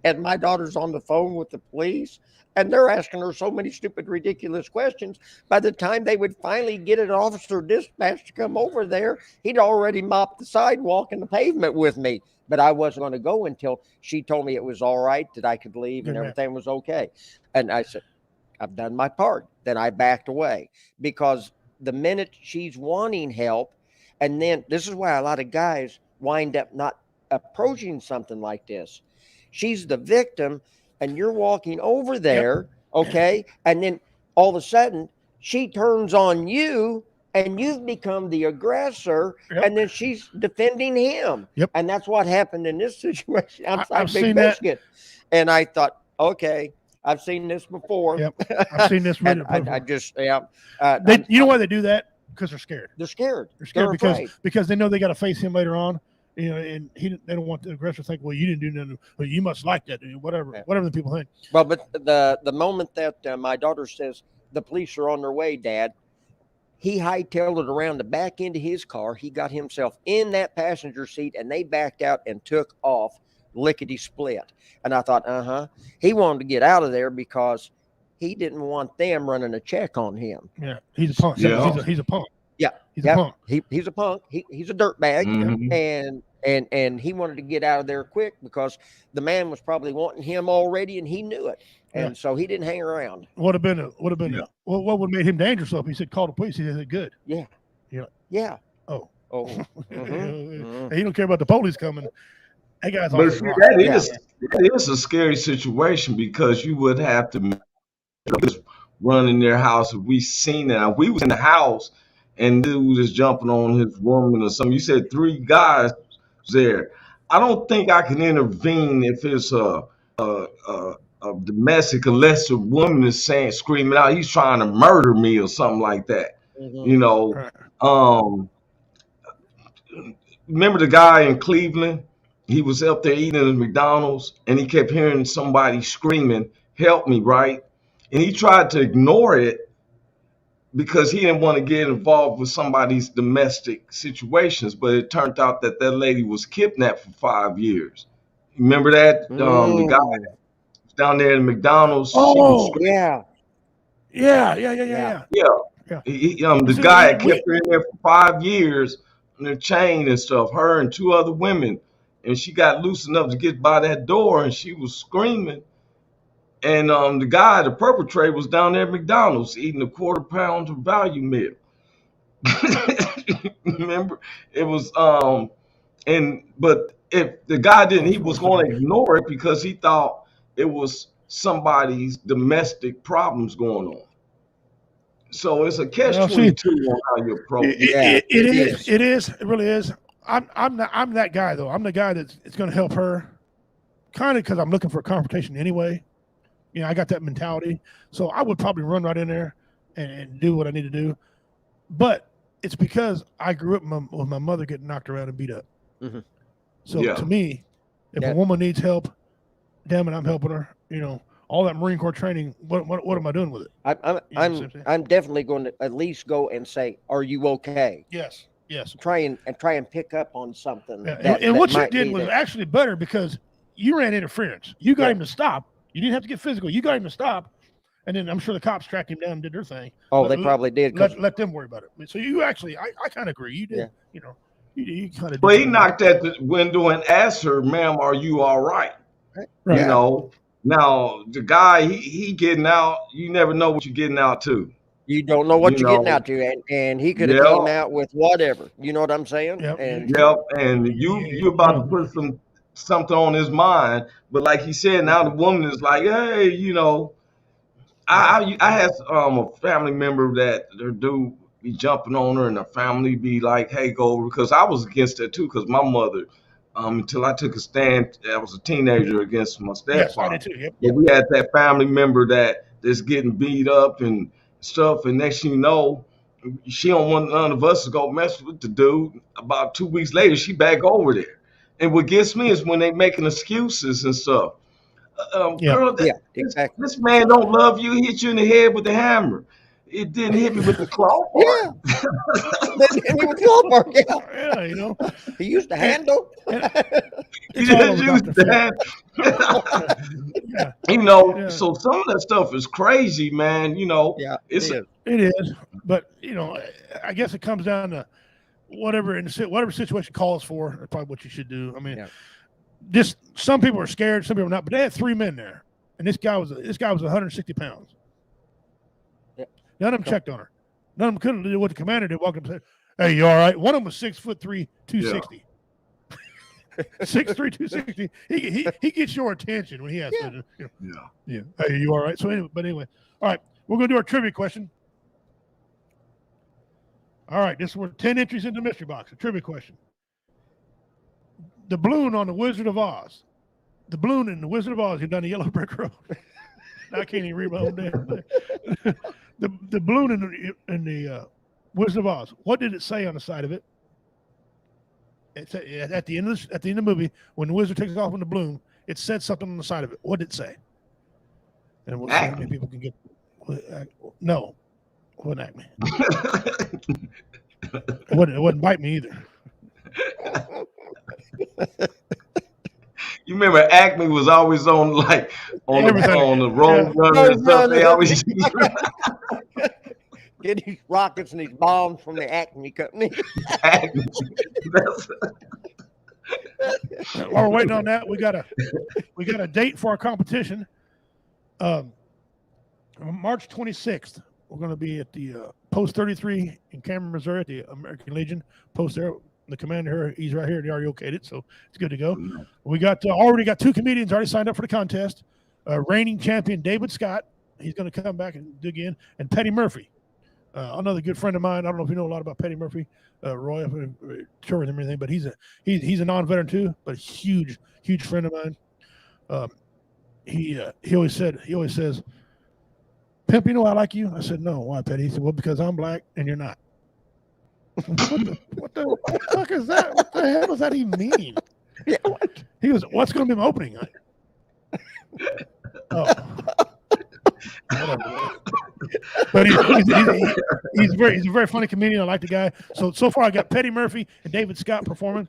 And my daughter's on the phone with the police. And they're asking her so many stupid, ridiculous questions. By the time they would finally get an officer dispatch to come over there, he'd already mopped the sidewalk and the pavement with me. But I wasn't going to go until she told me it was all right, that I could leave and everything was okay. And I said, I've done my part. Then I backed away because the minute she's wanting help, and then this is why a lot of guys wind up not approaching something like this. She's the victim. And you're walking over there, okay? And then all of a sudden, she turns on you, and you've become the aggressor, and then she's defending him. And that's what happened in this situation outside Big Biscuit. And I thought, okay, I've seen this before. I've seen this. I just, you know why they do that? Because they're scared. They're scared. They're scared because they know they got to face him later on. And they don't want the aggressor to think, well, you didn't do nothing, well, you must like that, whatever the people think. Well, but the moment that my daughter says the police are on their way, Dad, he hightailed it around the back end of his car. He got himself in that passenger seat, and they backed out and took off lickety split. And I thought, he wanted to get out of there because he didn't want them running a check on him. Yeah, he's a punk. Yeah. He's a punk. Yeah, he's a punk. He's a punk. He's a dirtbag, and he wanted to get out of there quick because the man was probably wanting him already, and he knew it, and so he didn't hang around. What would have made him dangerous? If he said call the police, he said good. Yeah. Oh, Oh, He don't care about the police coming. That guy's But off see, the rock. that is a scary situation because you would have to just run in their house if we seen that. If we was in the house and dude was just jumping on his woman or something. You said 3 guys there. I don't think I can intervene if it's a domestic unless a woman is saying screaming out, he's trying to murder me or something like that. You know, remember the guy in Cleveland? He was up there eating at McDonald's and he kept hearing somebody screaming, "Help me," right? And he tried to ignore it because he didn't want to get involved with somebody's domestic situations. But it turned out that lady was kidnapped for 5 years. Remember that? The guy down there in McDonald's. Oh, yeah. Yeah. The guy had kept her in there for 5 years in a chain and stuff, her and 2 other women. And she got loose enough to get by that door and she was screaming. And the guy, the perpetrator, was down there at McDonald's eating a quarter pound of value meal. Remember? It was but if the guy didn't, he was going to ignore it because he thought it was somebody's domestic problems going on. So it's a catch-22 on how you approach it. It is. It really is. I'm that guy though. I'm the guy that's going to help her, kind of because I'm looking for a confrontation anyway. You know, I got that mentality, so I would probably run right in there and do what I need to do. But it's because I grew up with my mother getting knocked around and beat up. So to me, if a woman needs help, damn it, I'm helping her. You know, all that Marine Corps training. What am I doing with it? I'm definitely going to at least go and say, "Are you okay?" Yes. Try and pick up on something. And what you did was actually better because you ran interference. You got him to stop. You didn't have to get physical. You got him to stop, and then I'm sure the cops tracked him down and did their thing. Oh, they probably did. Let them worry about it. So you actually, I kind of agree. You did. You know, you kind of. Well, he knocked at the window and asked her, "Ma'am, are you all right?" You know. Now the guy, he getting out. You never know what you're getting out to. You don't know what you're getting out to, and he could have came out with whatever. You know what I'm saying? And you about to put something on his mind. But like he said, now the woman is like, hey, you know, I had a family member that their dude be jumping on her, and the family be like, hey, go over, because I was against that too, because my mother. Until I took a stand, I was a teenager against my stepfather. Yes, I did too. But we had that family member that's getting beat up and stuff, and next thing you know, she don't want none of us to go mess with the dude. About 2 weeks later, she back over there. And what gets me is when they making excuses and stuff. Girl, exactly. This man don't love you. He hit you in the head with the hammer. It didn't hit me with the claw part. They hit me with the claw part. Yeah, you know. He used the handle. He just used the handle. You know, so some of that stuff is crazy, man. You know, it is. But you know, I guess it comes down to whatever situation calls for. That's probably what you should do. I mean, just some people are scared, some people are not. But they had 3 men there, and this guy was 160 pounds. None of them checked on her. None of them couldn't do what the commander did. Walk up and say, "Hey, you all right?" One of them was 6'3", 260. 6'3", 260. He gets your attention when he has to. You know, Hey, you all right? So anyway, all right. We're gonna do our trivia question. All right, this is worth 10 entries in the mystery box. A trivia question. The balloon on the Wizard of Oz. The balloon in the Wizard of Oz. You've done the Yellow Brick Road. I can't even read my own damn thing. The balloon in the Wizard of Oz. What did it say on the side of it? It said, at the end of the movie, when the wizard takes off in the balloon, it said something on the side of it. What did it say? And we'll see how many people can get. No, it wasn't Acme. It wouldn't bite me either. You remember Acme was always on the road runner and stuff. They always get these rockets and these bombs from the Acme company. While we're waiting on that, we got a date for our competition. March 26th. We're going to be at the Post 33 in Cameron, Missouri, at the American Legion post there. The commander, he's right here. They already okayed it, so it's good to go. We got already got 2 comedians already signed up for the contest. Reigning champion David Scott, he's going to come back and dig in, and Petty Murphy, another good friend of mine. I don't know if you know a lot about Petty Murphy, Roy, sure with him or anything, but he's a non-veteran too, but a huge friend of mine. He always says, "Pimp, you know I like you." I said, "No, why, Petty?" He said, "Well, because I'm black and you're not." What the fuck is that? What the hell does that even mean? He goes, "What's going to be my opening night?" Oh. But he's a very funny comedian. I like the guy. So far I got Petty Murphy and David Scott performing.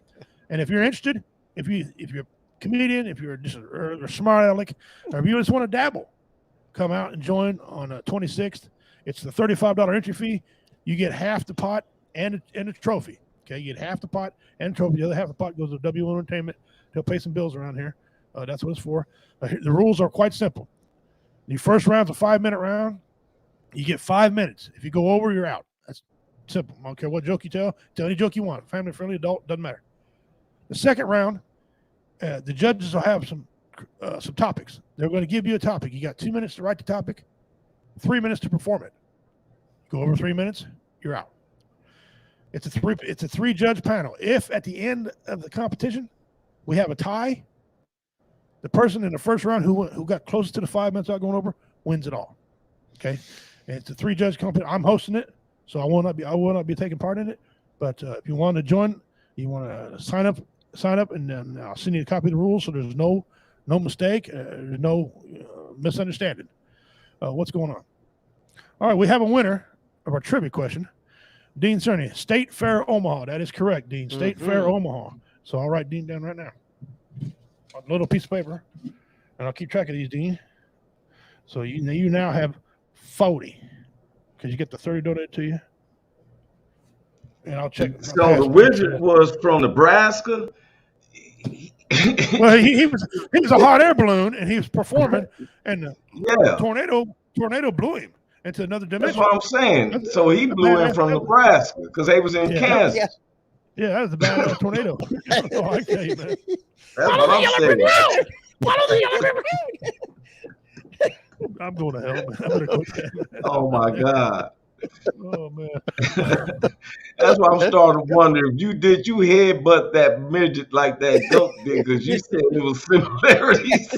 And if you're interested, if you're a comedian, if you're just a smart aleck, or if you just want to dabble, come out and join on 26th. It's the $35 entry fee. You get half the pot and a trophy. Okay, you get half the pot and a trophy. The other half of the pot goes to W Entertainment. They'll pay some bills around here. That's what it's for. The rules are quite simple. The first round's a 5-minute round. You get 5 minutes. If you go over, you're out. That's simple. I don't care what joke you tell. Tell any joke you want. Family friendly, adult, doesn't matter. The second round, the judges will have some topics. They're going to give you a topic. You got 2 minutes to write the topic, 3 minutes to perform it. Go over 3 minutes, you're out. It's a 3-judge panel. If at the end of the competition we have a tie, the person in the first round who got closest to the 5 minutes without going over wins it all. Okay, and it's a 3-judge competition. I'm hosting it, so I will not be taking part in it. But if you want to join, you want to sign up, and then I'll send you a copy of the rules, so there's no mistake, there's no misunderstanding. What's going on? All right, we have a winner of our trivia question. Dean Cerny, State Fair Omaha. That is correct, Dean. State Fair Omaha. So I'll write Dean down right now. A little piece of paper, and I'll keep track of these, Dean. So you now have 40 because you get the 30 donated to you. And I'll check. So the widget was from Nebraska. Well, he was a hot air balloon, and he was performing, and the tornado blew him into another dimension. That's what I'm saying. So he blew in from Nebraska because they was in Kansas. Yeah, that was a bad tornado. Oh, I tell you, man. That's what I'm saying. Follow the yellow river road. I'm going to hell, man. I'm gonna go down. Oh my God. Oh man. That's why I'm starting to wonder if you headbutt that midget like that goat did, because you said it was similarities.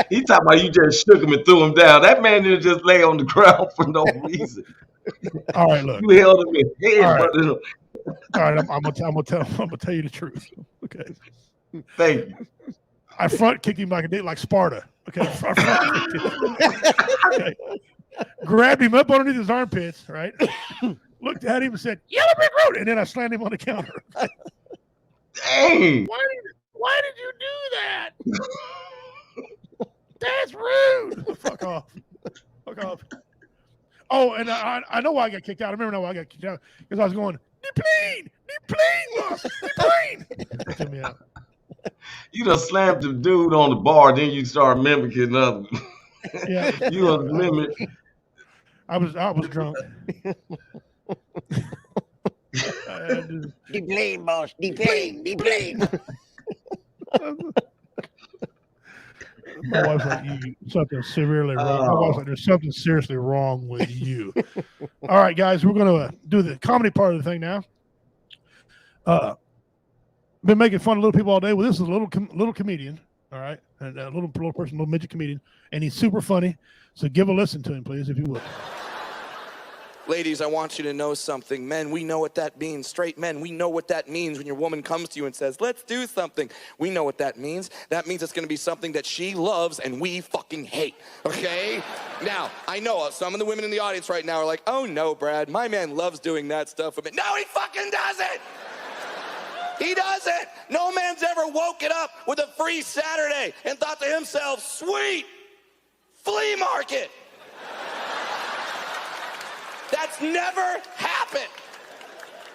He talking about you just shook him and threw him down. That man didn't just lay on the ground for no reason. All right, look. You held him and headbutted him. All right, I'm gonna tell you the truth. Okay. Thank you. I front kicked him like Sparta. Okay. Okay. Grabbed him up underneath his armpits, right? Looked at him and said, "Yellow Brick Road," and then I slammed him on the counter. Dang. Why did you do that? That's rude. Fuck off. Oh, and I know why I got kicked out. I remember now why I got kicked out, because I was going, the plane. Took me out. You done slammed the dude on the bar, then you start mimicking others. Yeah. You was mimic. I was drunk. The plane, boss. The plane. My wife's like, something severely wrong. My wife's like, there's something seriously wrong with you. All right, guys, we're going to do the comedy part of the thing now. Been making fun of little people all day. Well, this is a little comedian, all right, and a little person, little midget comedian, and he's super funny. So give a listen to him, please, if you would. Ladies, I want you to know something. Men, we know what that means. Straight men, we know what that means when your woman comes to you and says, let's do something. We know what that means. That means it's going to be something that she loves and we fucking hate, okay? Now, I know some of the women in the audience right now are like, oh no, Brad, my man loves doing that stuff with me. No, he fucking doesn't. He doesn't. No man's ever woken up with a free Saturday and thought to himself, sweet, flea market. That's never happened.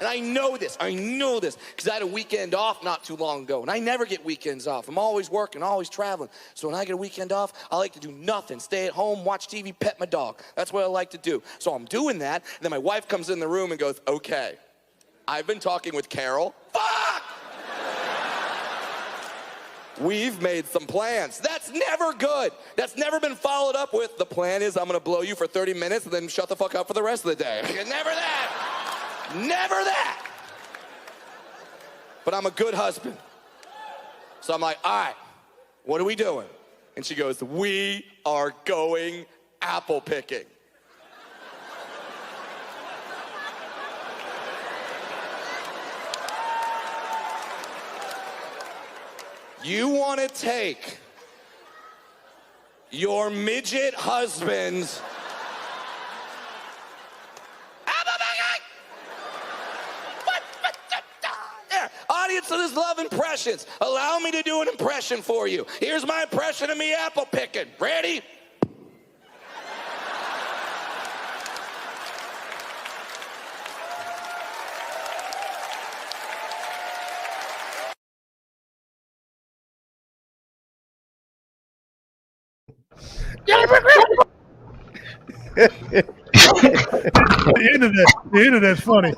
And I know this because I had a weekend off not too long ago, and I never get weekends off. I'm always working, always traveling. So when I get a weekend off, I like to do nothing, stay at home, watch TV, pet my dog. That's what I like to do. So I'm doing that, and then my wife comes in the room and goes, okay, I've been talking with Carol. Fuck! We've made some plans. That's never good. That's never been followed up with, the plan is I'm going to blow you for 30 minutes and then shut the fuck up for the rest of the day. Never that. Never that. But I'm a good husband. So I'm like, all right, what are we doing? And she goes, we are going apple picking. You want to take your midget husband's apple picking? There. Audience of this love impressions. Allow me to do an impression for you. Here's my impression of me apple picking. Ready? The end of that's funny.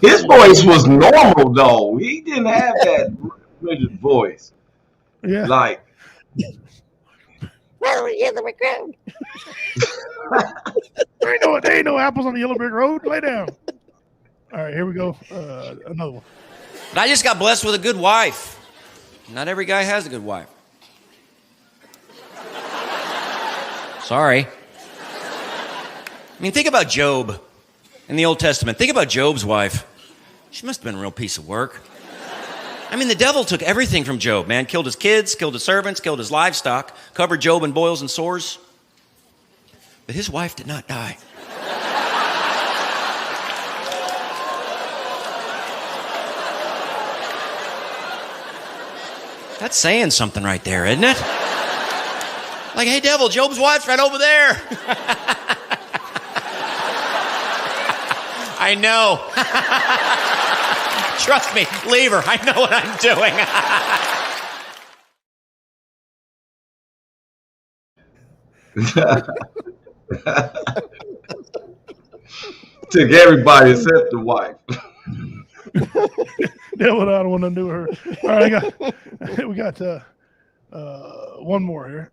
His voice was normal though. He didn't have that rigid voice. Yeah. Like Where are we in the recruit? There ain't no apples on the yellow brick road. Lay down. All right, here we go. Another one. But I just got blessed with a good wife. Not every guy has a good wife. Sorry. I mean, think about Job in the Old Testament. Think about Job's wife. She must have been a real piece of work. I mean, the devil took everything from Job, man. Killed his kids, killed his servants, killed his livestock, covered Job in boils and sores. But his wife did not die. That's saying something right there, isn't it? Like, hey, devil, Job's wife's right over there. I know. Trust me, leave her. I know what I'm doing. took everybody except the wife. Devil, I don't want to do her. All right, we got one more here.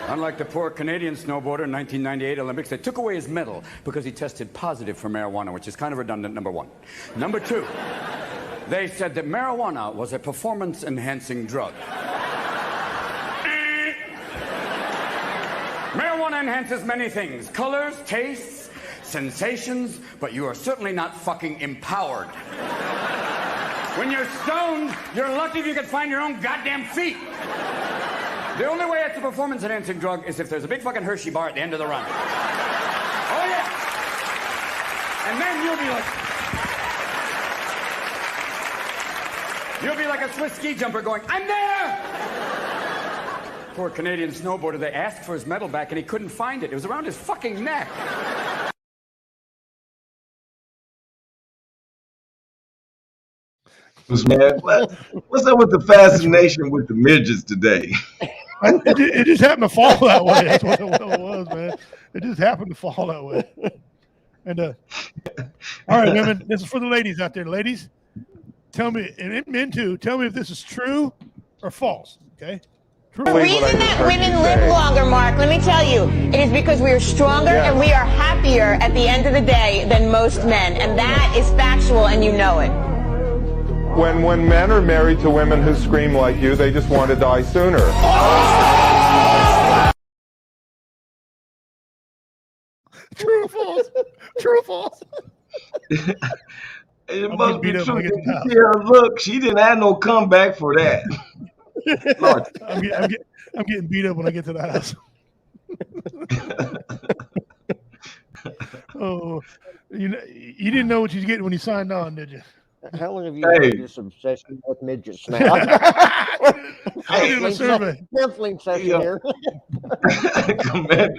Unlike the poor Canadian snowboarder in 1998 Olympics, they took away his medal because he tested positive for marijuana, which is kind of redundant, number one. Number two, they said that marijuana was a performance-enhancing drug. Marijuana enhances many things. Colors, tastes, sensations, but you are certainly not fucking empowered. When you're stoned, you're lucky if you can find your own goddamn feet. The only way it's a performance-enhancing drug is if there's a big fucking Hershey bar at the end of the run. Oh, yeah. And then you'll be like a Swiss ski jumper going, I'm there! Poor Canadian snowboarder, they asked for his medal back and he couldn't find it. It was around his fucking neck. Man, what's up with the fascination with the midgets today? It just happened to fall that way. That's what it was, man. It just happened to fall that way. And all right, women, this is for the ladies out there. Ladies, tell me, and men too, tell me if this is true or false. Okay. True. The reason that women live longer, Mark, let me tell you, it is because we are stronger and we are happier at the end of the day than most men. And that is factual, and you know it. When men are married to women who scream like you, they just want to die sooner. True or false? True or false? It must be true. Look, she didn't have no comeback for that. I'm getting beat up when I get to the house. Oh, you didn't know what you was getting when you signed on, did you? How long have you had this obsession with midgets now? I did a survey. Sampling session here. Man,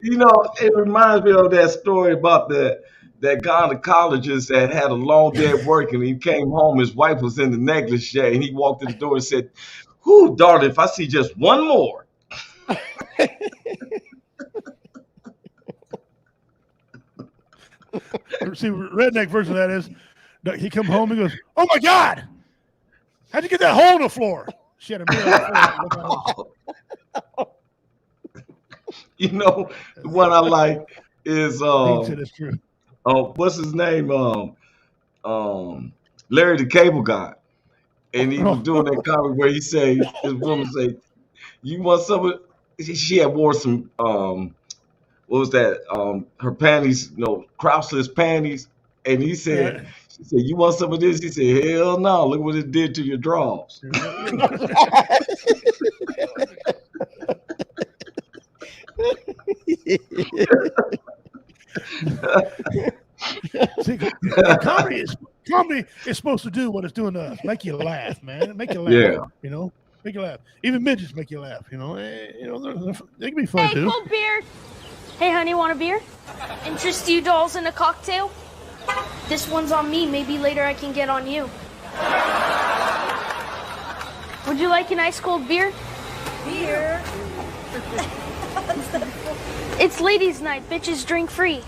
you know, it reminds me of that story about that gynecologist that had a long day at work, and he came home. His wife was in the negligee, and he walked in the door and said, "Whoo, darling, if I see just one more." See, redneck version of that is he come home and goes, "Oh my God, how'd you get that hole in the floor?" She had a mirror on the floor. You know, what I like is It's true. What's his name? Larry the Cable Guy, and he was doing that comedy where he say his woman say, "You want some of?" She had wore some what was that? Her panties, crotchless panties, and he said, "She said, you want some of this?" He said, "Hell no! Look what it did to your drawers." See, comedy is supposed to do what it's doing to us, make you laugh, man. Make you laugh. Yeah. You know, make you laugh. Even midgets make you laugh. You know, they can be fun Hey, too. cold beer. Hey, honey, want a beer? Interest you dolls in a cocktail? This one's on me. Maybe later I can get on you. Would you like an ice cold beer? Beer? It's ladies' night. Bitches drink free.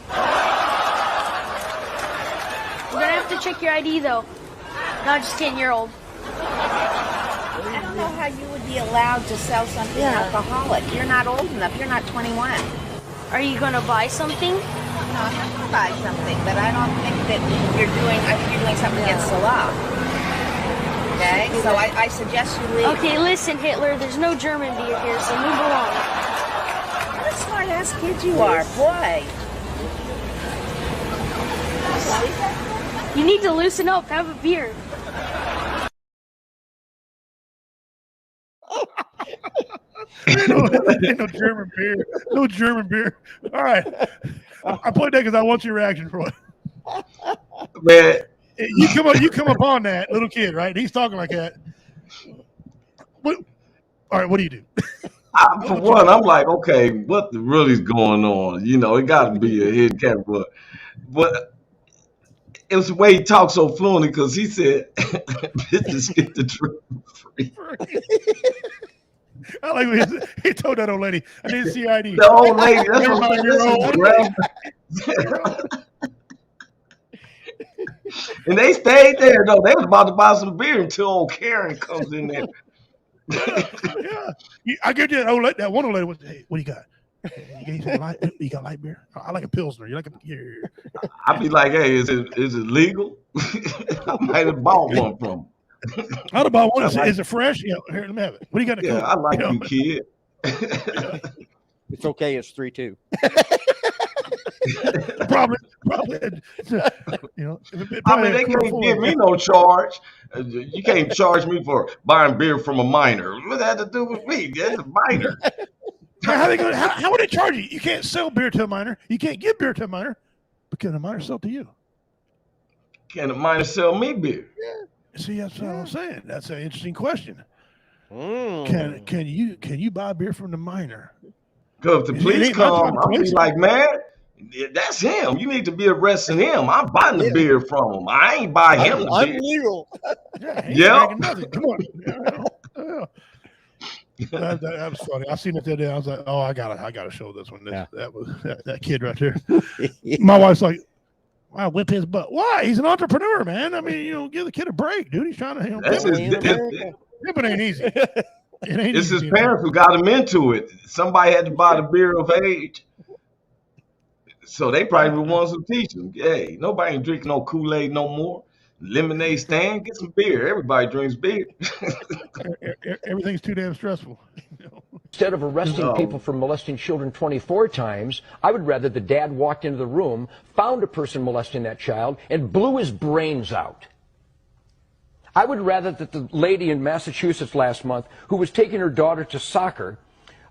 You're gonna have to check your ID though. No, just kidding. You're old. I don't know how you would be allowed to sell something alcoholic. You're not old enough. You're not 21. Are you gonna buy something? No, I'm not gonna buy something, but I don't think that you're doing. I think you're doing something against the law. Okay, so I suggest you leave. Okay, listen, Hitler. There's no German beer here, so move along. What a smart-ass kid you are, boy. You need to loosen up. Have a beer. Ain't no German beer. No German beer. All right. I played that because I want your reaction for it. Man, you come upon that little kid, right? He's talking like that. What? All right. What do you do? For one, I'm like, okay, what the really is going on? You know, it got to be a hidden camera, but it was the way he talked so fluently because he said, "Bitches get the drink free." I like when he told that old lady, "I need to see ID." The old lady, that's what and they stayed there though. They was about to buy some beer until old Karen comes in there. Yeah. I get you that one old lady was, "Hey, what do you got? You got light beer? I like a Pilsner. You like a beer?" I'd be like, "Hey, is it legal?" I might have bought one from him. I'd have bought one. Is it fresh? Yeah, here, let me have it. What do you got to Yeah, I like you, kid. It's okay. It's 3-2. Probably. I mean, they can't give me no charge. You can't charge me for buying beer from a minor. What that have to do with me? That's a minor. How would they charge you? You can't sell beer to a minor. You can't give beer to a minor. But can a minor sell to you? Can a minor sell me beer? Yeah. See, that's what I'm saying. That's an interesting question. Can you buy beer from the minor? Because if the police come, I'll be like, "Man, that's him. You need to be arresting him. I'm buying the beer from him. I ain't buying him the I'm beer." legal. Yeah. Come on. That was funny. I seen it the other day. I was like, "Oh, I gotta show this one." That was that kid right there. My wife's like, "Wow, whip his butt." Why? He's an entrepreneur, man. I mean, give the kid a break, dude. He's trying to it ain't easy. It's his parents who got him into it. Somebody had to buy the beer of age. So they probably were ones who teach him. Hey, nobody ain't drinking no Kool-Aid no more. Lemonade stand, get some beer. Everybody drinks beer. Everything's too damn stressful. Instead of arresting people for molesting children 24 times, I would rather the dad walked into the room, found a person molesting that child, and blew his brains out. I would rather that the lady in Massachusetts last month who was taking her daughter to soccer,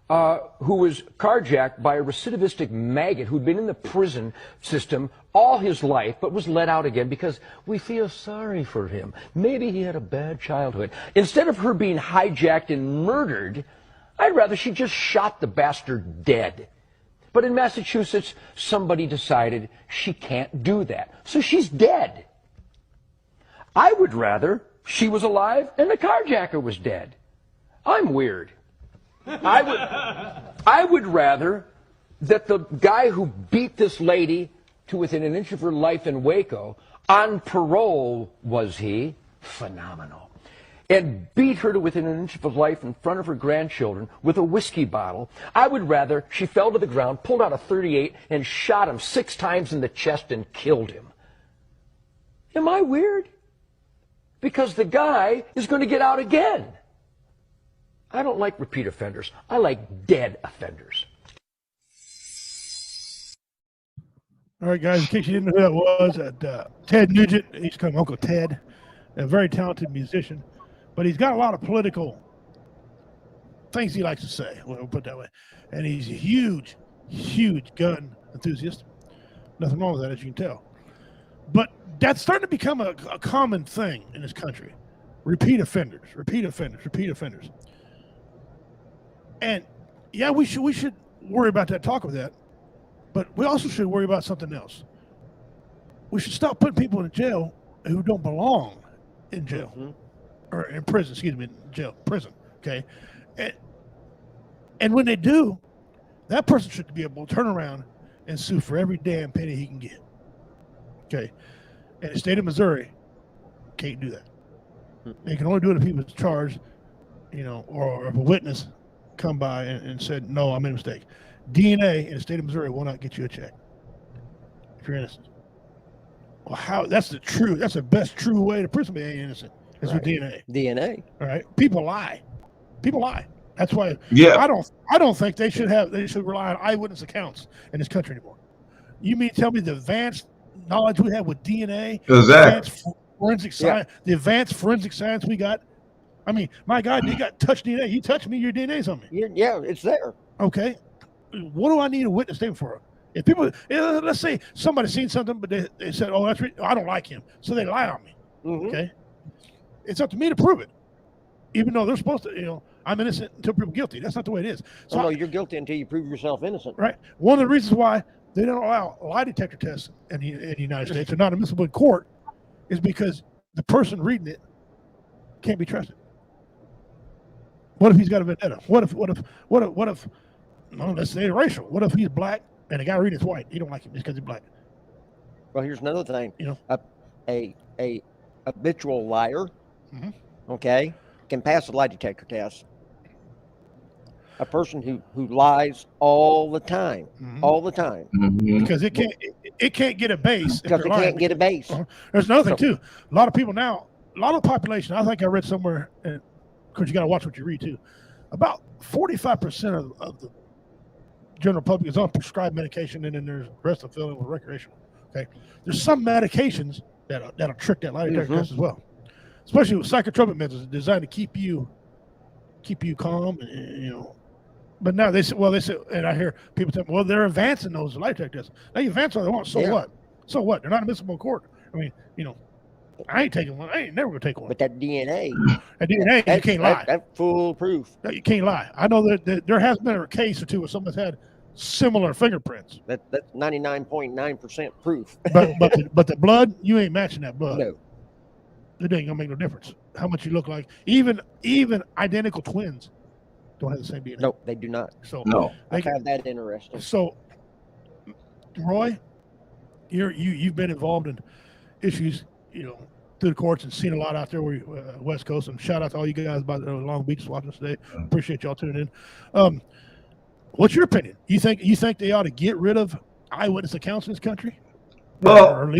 who was carjacked by a recidivistic maggot who'd been in the prison system all his life but was let out again because we feel sorry for him. Maybe he had a bad childhood. Instead of her being hijacked and murdered, I'd rather she just shot the bastard dead. But in Massachusetts, somebody decided she can't do that. So she's dead. I would rather she was alive and the carjacker was dead. I'm weird. I would rather that the guy who beat this lady to within an inch of her life in Waco, on parole was he, phenomenal, and beat her to within an inch of her life in front of her grandchildren with a whiskey bottle. I would rather she fell to the ground, pulled out a .38, and shot him 6 times in the chest and killed him. Am I weird? Because the guy is going to get out again. I don't like repeat offenders. I like dead offenders. All right, guys, in case you didn't know who that was, Ted Nugent, he's called Uncle Ted, a very talented musician, but he's got a lot of political things he likes to say, we'll put it that way. And he's a huge, huge gun enthusiast. Nothing wrong with that, as you can tell. But that's starting to become a common thing in this country. Repeat offenders. And yeah, we should worry about that, talk about that. But we also should worry about something else. We should stop putting people in jail who don't belong in jail or in prison. Prison. Okay, and when they do, that person should be able to turn around and sue for every damn penny he can get. Okay, and the state of Missouri can't do that. They can only do it if he was charged, or if a witness come by and said, "No, I made a mistake." DNA in the state of Missouri will not get you a check if you're innocent. Well, how? That's the best true way to prove somebody ain't innocent is with DNA. DNA. All right. People lie. That's why. Yeah. I don't think they should rely on eyewitness accounts in this country anymore. You mean tell me the advanced knowledge we have with DNA, the advanced forensic science we got? I mean, my God, you got touch DNA. You touch me, your DNA's on me. Yeah, it's there. Okay. What do I need a witness statement for? If people, let's say somebody seen something, but they said, "Oh, I don't like him," so they lie on me. Okay, it's up to me to prove it, even though they're supposed to. I'm innocent until proven guilty. That's not the way it is. So no, you're guilty until you prove yourself innocent. Right. One of the reasons why they don't allow lie detector tests in the United States are not admissible in court is because the person reading it can't be trusted. What if he's got a vendetta? What if? No, let's say racial. What if he's black and the guy reading is white? He don't like him just because he's black. Well, here's another thing. A habitual liar, okay, can pass a lie detector test. A person who lies all the time, because it can't get a base. Because it can't get a base. There's another thing too. A lot of people now, a lot of the population. I think I read somewhere, and of course you got to watch what you read too. About 45% of the general public is on prescribed medication, and then there's the rest of filling with recreational. Okay, there's some medications that'll trick that lie detector test as well, especially with psychotropic methods designed to keep you calm, But now they say, and I hear people say, well, they're advancing those lie detector tests. Now you advance all they want, what? So what? They're not admissible in court. I mean, I ain't taking one. I ain't never gonna take one. But that DNA, you can't lie. That's foolproof. You can't lie. I know that there has been a case or two where someone's had similar fingerprints. That's 99.9% proof. but the blood, you ain't matching that blood. No, it ain't gonna make no difference how much you look like. Even identical twins don't have the same DNA. No, they do not. So I found that interesting. So, Roy, you've been involved in issues, through the courts and seen a lot out there West Coast. And shout out to all you guys about Long Beach watching us today. Appreciate y'all tuning in. What's your opinion? You think they ought to get rid of eyewitness accounts in this country? Well,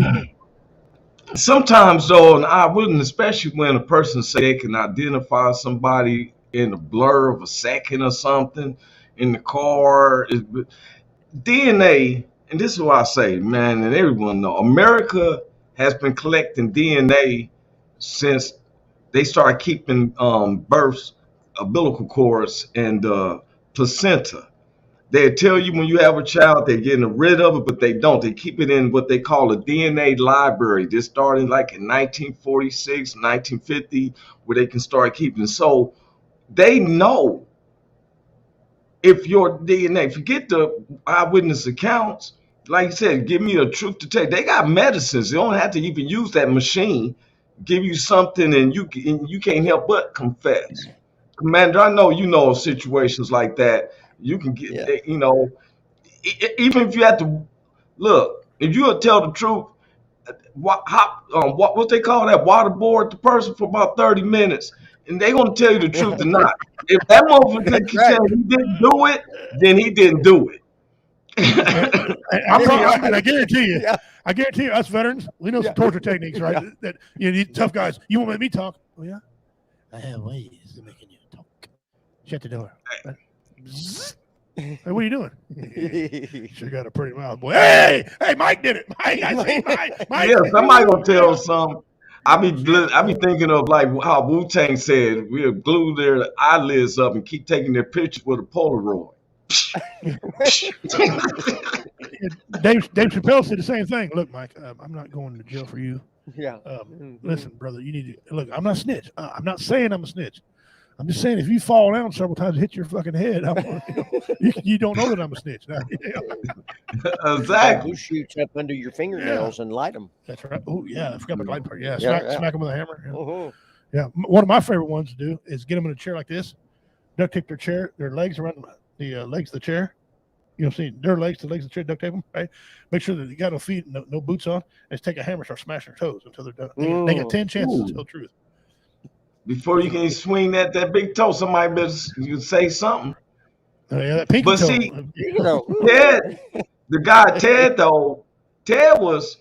sometimes though, and I wouldn't, especially when a person say they can identify somebody in a blur of a second or something in the car. DNA, and this is what I say, man, and everyone know, America has been collecting DNA since they started keeping births, umbilical cords, and placenta. They tell you when you have a child, they're getting rid of it, but they don't. They keep it in what they call a DNA library. This started like in 1946, 1950, where they can start keeping it. So they know if your DNA, forget the eyewitness accounts, like you said, give me a truth to tell. They got medicines. They don't have to even use that machine. Give you something, and you can't help but confess. Commander, I know you know of situations like that. You can get, even if you have to look, if you will tell the truth, what they call that, waterboard the person for about 30 minutes, and they gonna tell you the truth or not. If that motherfucker can tell he didn't do it, then he didn't do it. I guarantee you, us veterans, we know some torture techniques, right? That these tough guys. You won't let me talk. Oh yeah, I have ways of making you talk. Shut the door. Hey, what are you doing? Sure got a pretty mouth, boy. Hey, Mike did it. Mike. Yeah, somebody gonna tell some. I be thinking of like how Wu-Tang said, we'll glue their eyelids up and keep taking their pictures with a Polaroid. Dave Chappelle said the same thing. Look, Mike, I'm not going to jail for you. Yeah. Listen, brother, you need to look. I'm not a snitch. I'm not saying I'm a snitch. I'm just saying if you fall down several times and hit your fucking head, you don't know that I'm a snitch. Exactly. Who shoots up under your fingernails and light them? That's right. Oh yeah, I forgot my light part. Yeah, Yeah, smack them with a hammer. Uh-huh. Yeah, one of my favorite ones to do is get them in a chair like this, duct tape their legs around the legs of the chair. See their legs to the legs of the chair, duct tape them. Right, make sure that they got no feet, no boots on, and just take a hammer, and start smashing their toes until they're done. They get 10 chances to tell the truth. Before you can swing that big toe, somebody better you say something. Oh, yeah, that pinky but toe. see, Ted, the guy Ted though, Ted was,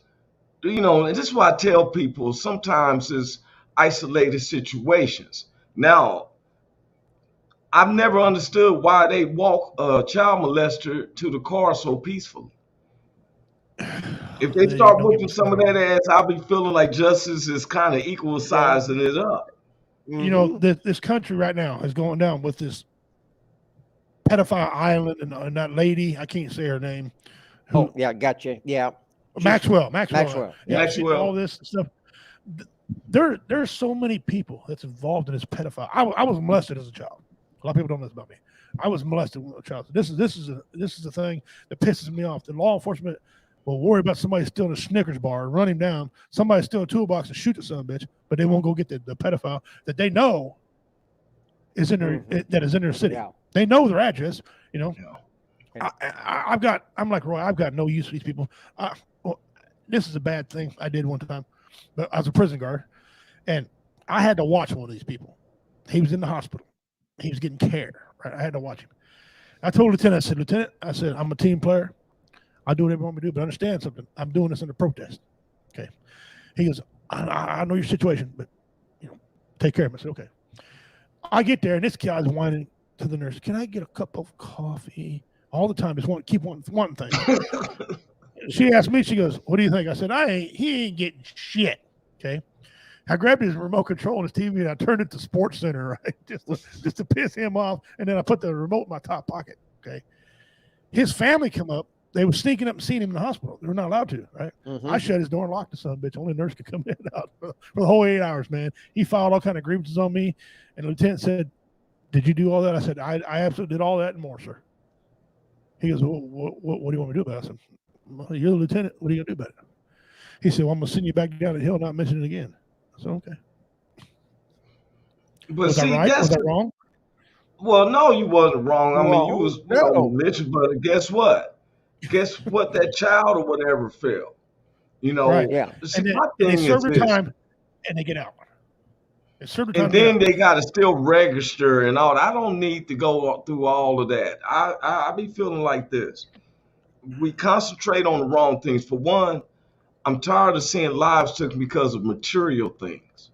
and this is why I tell people sometimes it's isolated situations. Now, I've never understood why they walk a child molester to the car so peacefully. If they start whooping some of that ass, I'll be feeling like justice is kind of equal sizing it up. This country right now is going down with this pedophile island and that lady. I can't say her name. Oh, yeah, gotcha. Yeah. Maxwell. Yeah, all this stuff. There's so many people that's involved in this pedophile. I was molested as a child. A lot of people don't know this about me. I was molested when I was a child. This is the thing that pisses me off. The law enforcement will worry about somebody stealing a Snickers bar, run him down. Somebody steal a toolbox and shoot the son of a bitch, but they won't go get the pedophile that they know is in their city. Yeah. They know their address. I'm like Roy. I've got no use for these people. This is a bad thing I did one time, but I was a prison guard, and I had to watch one of these people. He was in the hospital. He was getting care. Right? I had to watch him. I told Lieutenant, I said, I'm a team player. I'll do whatever you want me to do, but understand something. I'm doing this under protest. Okay. He goes, I know your situation, but take care of him. I said, okay. I get there, and this guy's whining to the nurse. Can I get a cup of coffee? All the time, just keep wanting things. She asked me, she goes, what do you think? I said, he ain't getting shit. Okay. I grabbed his remote control and his TV and I turned it to Sports Center, right? Just to piss him off. And then I put the remote in my top pocket. Okay. His family come up. They were sneaking up and seeing him in the hospital. They were not allowed to, right? Mm-hmm. I shut his door and locked the son of a bitch. Only a nurse could come in and out for the whole 8 hours, man. He filed all kind of grievances on me. And the lieutenant said, did you do all that? I said, I absolutely did all that and more, sir. He goes, what do you want me to do about it? I said, well, you're the lieutenant. What are you going to do about it? He said, well, I'm going to send you back down the hill and not mention it again. I said, okay. But was I right? Was I wrong? Well, no, you wasn't wrong. I mean, you was religious, but guess what? Guess what? That child or whatever felt. Right. Yeah. See, and my thing they serve their is this. time and they get out. And then they got to still register and all that. I don't need to go through all of that. I be feeling like this. We concentrate on the wrong things. For one, I'm tired of seeing lives taken because of material things.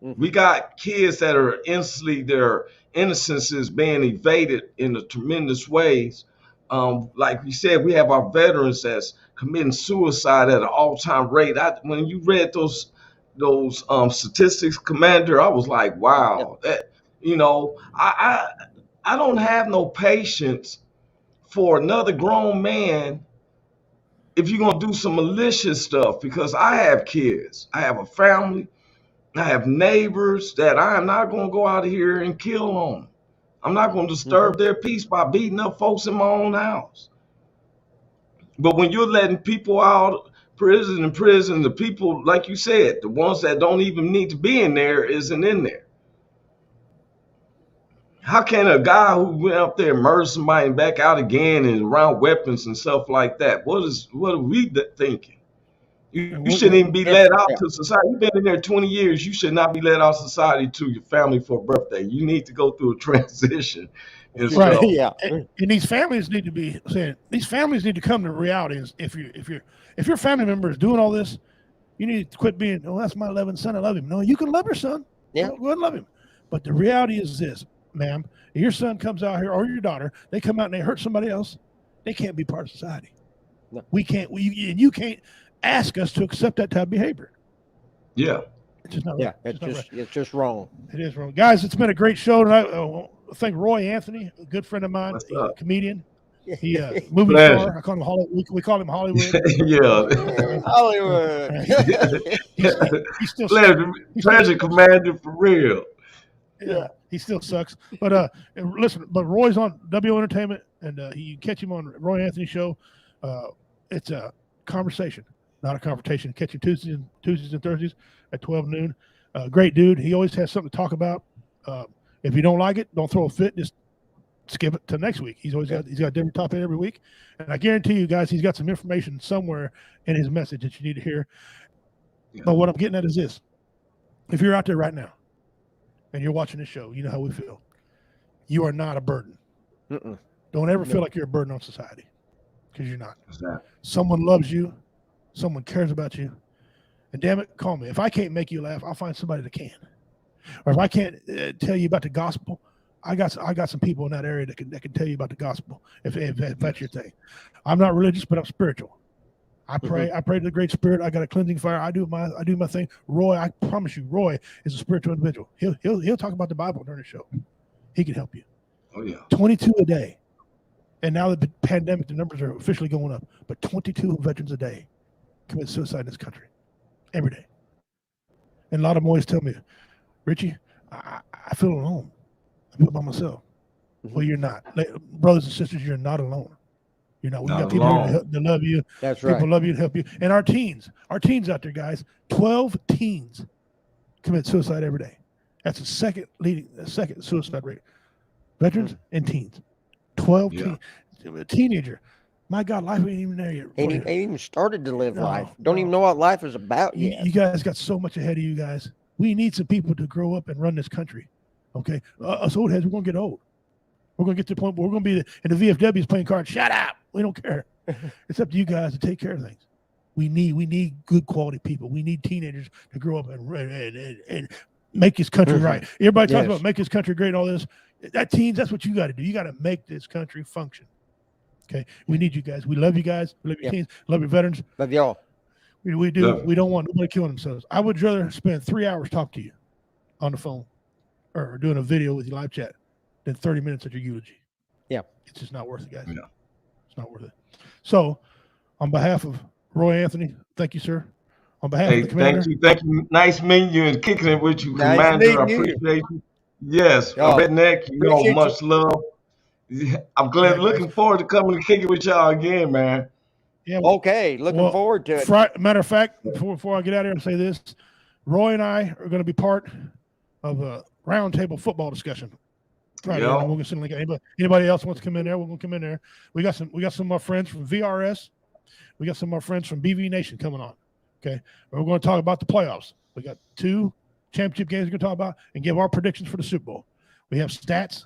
Mm-hmm. We got kids that are instantly, their innocence is being evaded in a tremendous ways. Like you said, we have our veterans that's committing suicide at an all-time rate. When you read those statistics, Commander, I was like, wow. That, I don't have no patience for another grown man if you're going to do some malicious stuff, because I have kids, I have a family, I have neighbors that I am not going to go out of here and kill on. I'm not going to disturb their peace by beating up folks in my own house. But when you're letting people out prison, the people, like you said, the ones that don't even need to be in there isn't in there. How can a guy who went up there and murdered somebody and back out again and around weapons and stuff like that? What are we thinking? You shouldn't even be let out to society. You've been in there 20 years. You should not be let out society to your family for a birthday. You need to go through a transition. And Right. stuff. Yeah. And these families need to be saying, these families need to come to reality. If your family member is doing all this, you need to quit being, oh, that's my 11th son, I love him. No, you can love your son. Yeah. Go ahead and love him. But the reality is this, ma'am, if your son comes out here or your daughter, they come out and they hurt somebody else, they can't be part of society. No. We can't, and you can't ask us to accept that type of behavior. Yeah. It's just not Yeah. right. It's just wrong. It is wrong. Guys, it's been a great show tonight. I thank Roy Anthony, a good friend of mine, he's a comedian. He movie star. I call him Hollywood. We call him Hollywood. Yeah. Hollywood. He's still Tragic Commander for real. Yeah, he still sucks. But listen, but Roy's on W Entertainment, and you can catch him on Roy Anthony Show. It's a conversation, not a confrontation. Catch him Tuesdays and Thursdays at 12 noon. Great dude. He always has something to talk about. If you don't like it, don't throw a fit. Just skip it to next week. He's got a different topic every week, and I guarantee you guys, he's got some information somewhere in his message that you need to hear. Yeah. But what I'm getting at is this: if you're out there right now and you're watching this show, you know how we feel. You are not a burden. Don't ever feel like you're a burden on society, because you're not. Someone loves you, someone cares about you, and damn it, call me. If I can't make you laugh, I'll find somebody that can. Or if I can't tell you about the gospel, I got some people in that area that can tell you about the gospel. If that's your thing, I'm not religious, but I'm spiritual. I pray. I pray to the Great Spirit. I got a cleansing fire. I do my thing. Roy, I promise you, Roy is a spiritual individual. He'll talk about the Bible during the show. He can help you. Oh yeah. 22 a day, and now the pandemic, the numbers are officially going up. But 22 veterans a day commit suicide in this country every day. And a lot of them always tell me, Richie, I feel alone. I feel by myself. Well, you're not. Brothers and sisters, you're not alone. You're not. We got people that love you. That's right. People love you and help you. And our teens out there, guys, 12 teens commit suicide every day. That's the second suicide rate. Veterans and teens. 12 teens. A teenager. My God, life ain't even there yet. Ain't even started to live life. Don't even know what life is about yet. You guys got so much ahead of you guys. We need some people to grow up and run this country. Okay? Us old heads, we're going to get old. We're going to get to the point where we're going to be in the VFWs playing cards. Shut up. We don't care. It's up to you guys to take care of things. We need good quality people. We need teenagers to grow up and make this country right. Everybody talks about make this country great and all this. That's what you got to do. You got to make this country function. Okay? We need you guys. We love you guys. We love your teens. Love your veterans. Love y'all. We do. We don't want nobody killing themselves. I would rather spend 3 hours talking to you on the phone or doing a video with your live chat than 30 minutes at your eulogy. Yeah. It's just not worth it, guys. Yeah. It's not worth it. So, on behalf of Roy Anthony, thank you, sir. On behalf of the commander. Thank you. Nice meeting you and kicking it with you, Commander. I appreciate you. Yes, Redneck, you know, much love. I'm glad, looking forward to coming and kicking with y'all again, man. Yeah. Okay, looking forward to it. Matter of fact, before I get out of here and say this, Roy and I are going to be part of a roundtable football discussion. Right. We're going to send a link. Anybody else wants to come in there? We're going to come in there. We got some of our friends from VRS. We got some of our friends from BV Nation coming on. Okay, we're going to talk about the playoffs. We got 2 championship games we're going to talk about and give our predictions for the Super Bowl. We have stats.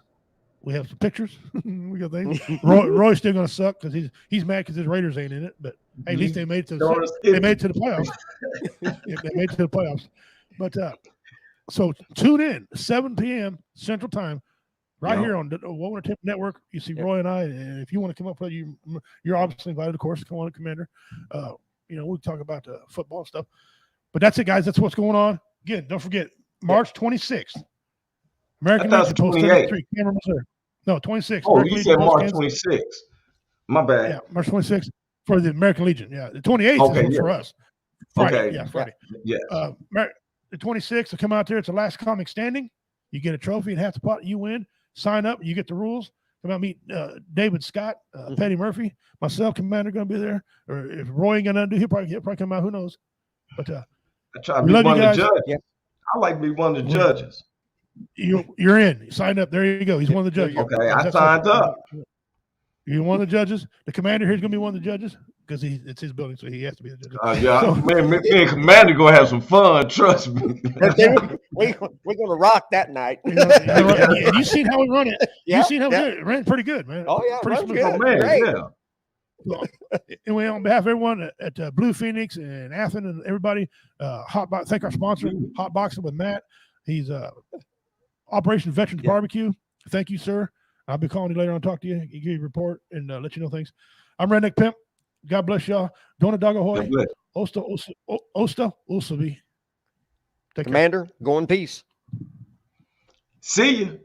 We have some pictures. We got things. Roy's still going to suck because he's mad because his Raiders ain't in it. But hey, at least they made it to the playoffs. They made it to the playoffs. But so tune in 7 p.m. Central Time. Right here on the Woe Entertainment Network, you see Roy and I. And if you want to come up with you're obviously invited, of course. Come on, Commander. We'll talk about the football stuff. But that's it, guys. That's what's going on. Again, don't forget March 26th. American Legion Post 33, Cameron, Missouri. No, 26th. Oh, you said March 26th. My bad. Yeah, March 26th for the American Legion. Yeah, the 28th is for us. Friday. Okay. Yeah, Friday. Yeah. The 26th, will come out there. It's the last comic standing. You get a trophy and half the pot. You win. Sign up. You get the rules. Come out meet David Scott, Petty Murphy, myself, Commander, going to be there. Or if Roy ain't gonna do, he'll probably come out. Who knows? But I try to be one of the judges. Yeah. I like to be one of the judges. You're in. You signed up. There you go. He's one of the judges. Okay, I signed up. You're one of the judges. The commander here is going to be one of the judges because it's his building, so he has to be the judge. Yeah, so, me and Commander going to have some fun. Trust me. We're going to rock that night. You seen how we run it. You seen how we ran pretty good, man. Oh, yeah. Pretty smooth. Oh, man, great. Yeah. Well, anyway, on behalf of everyone at Blue Phoenix and Athens and everybody, thank our sponsor, Hot Boxing with Matt. He's Operation Veterans Barbecue. Thank you, sir. I'll be calling you later on, talk to you, give you a report, and let you know things. I'm Redneck Pimp. God bless y'all. Dona Dagahoy. Osta Ulsabi. Commander, go in peace. See you.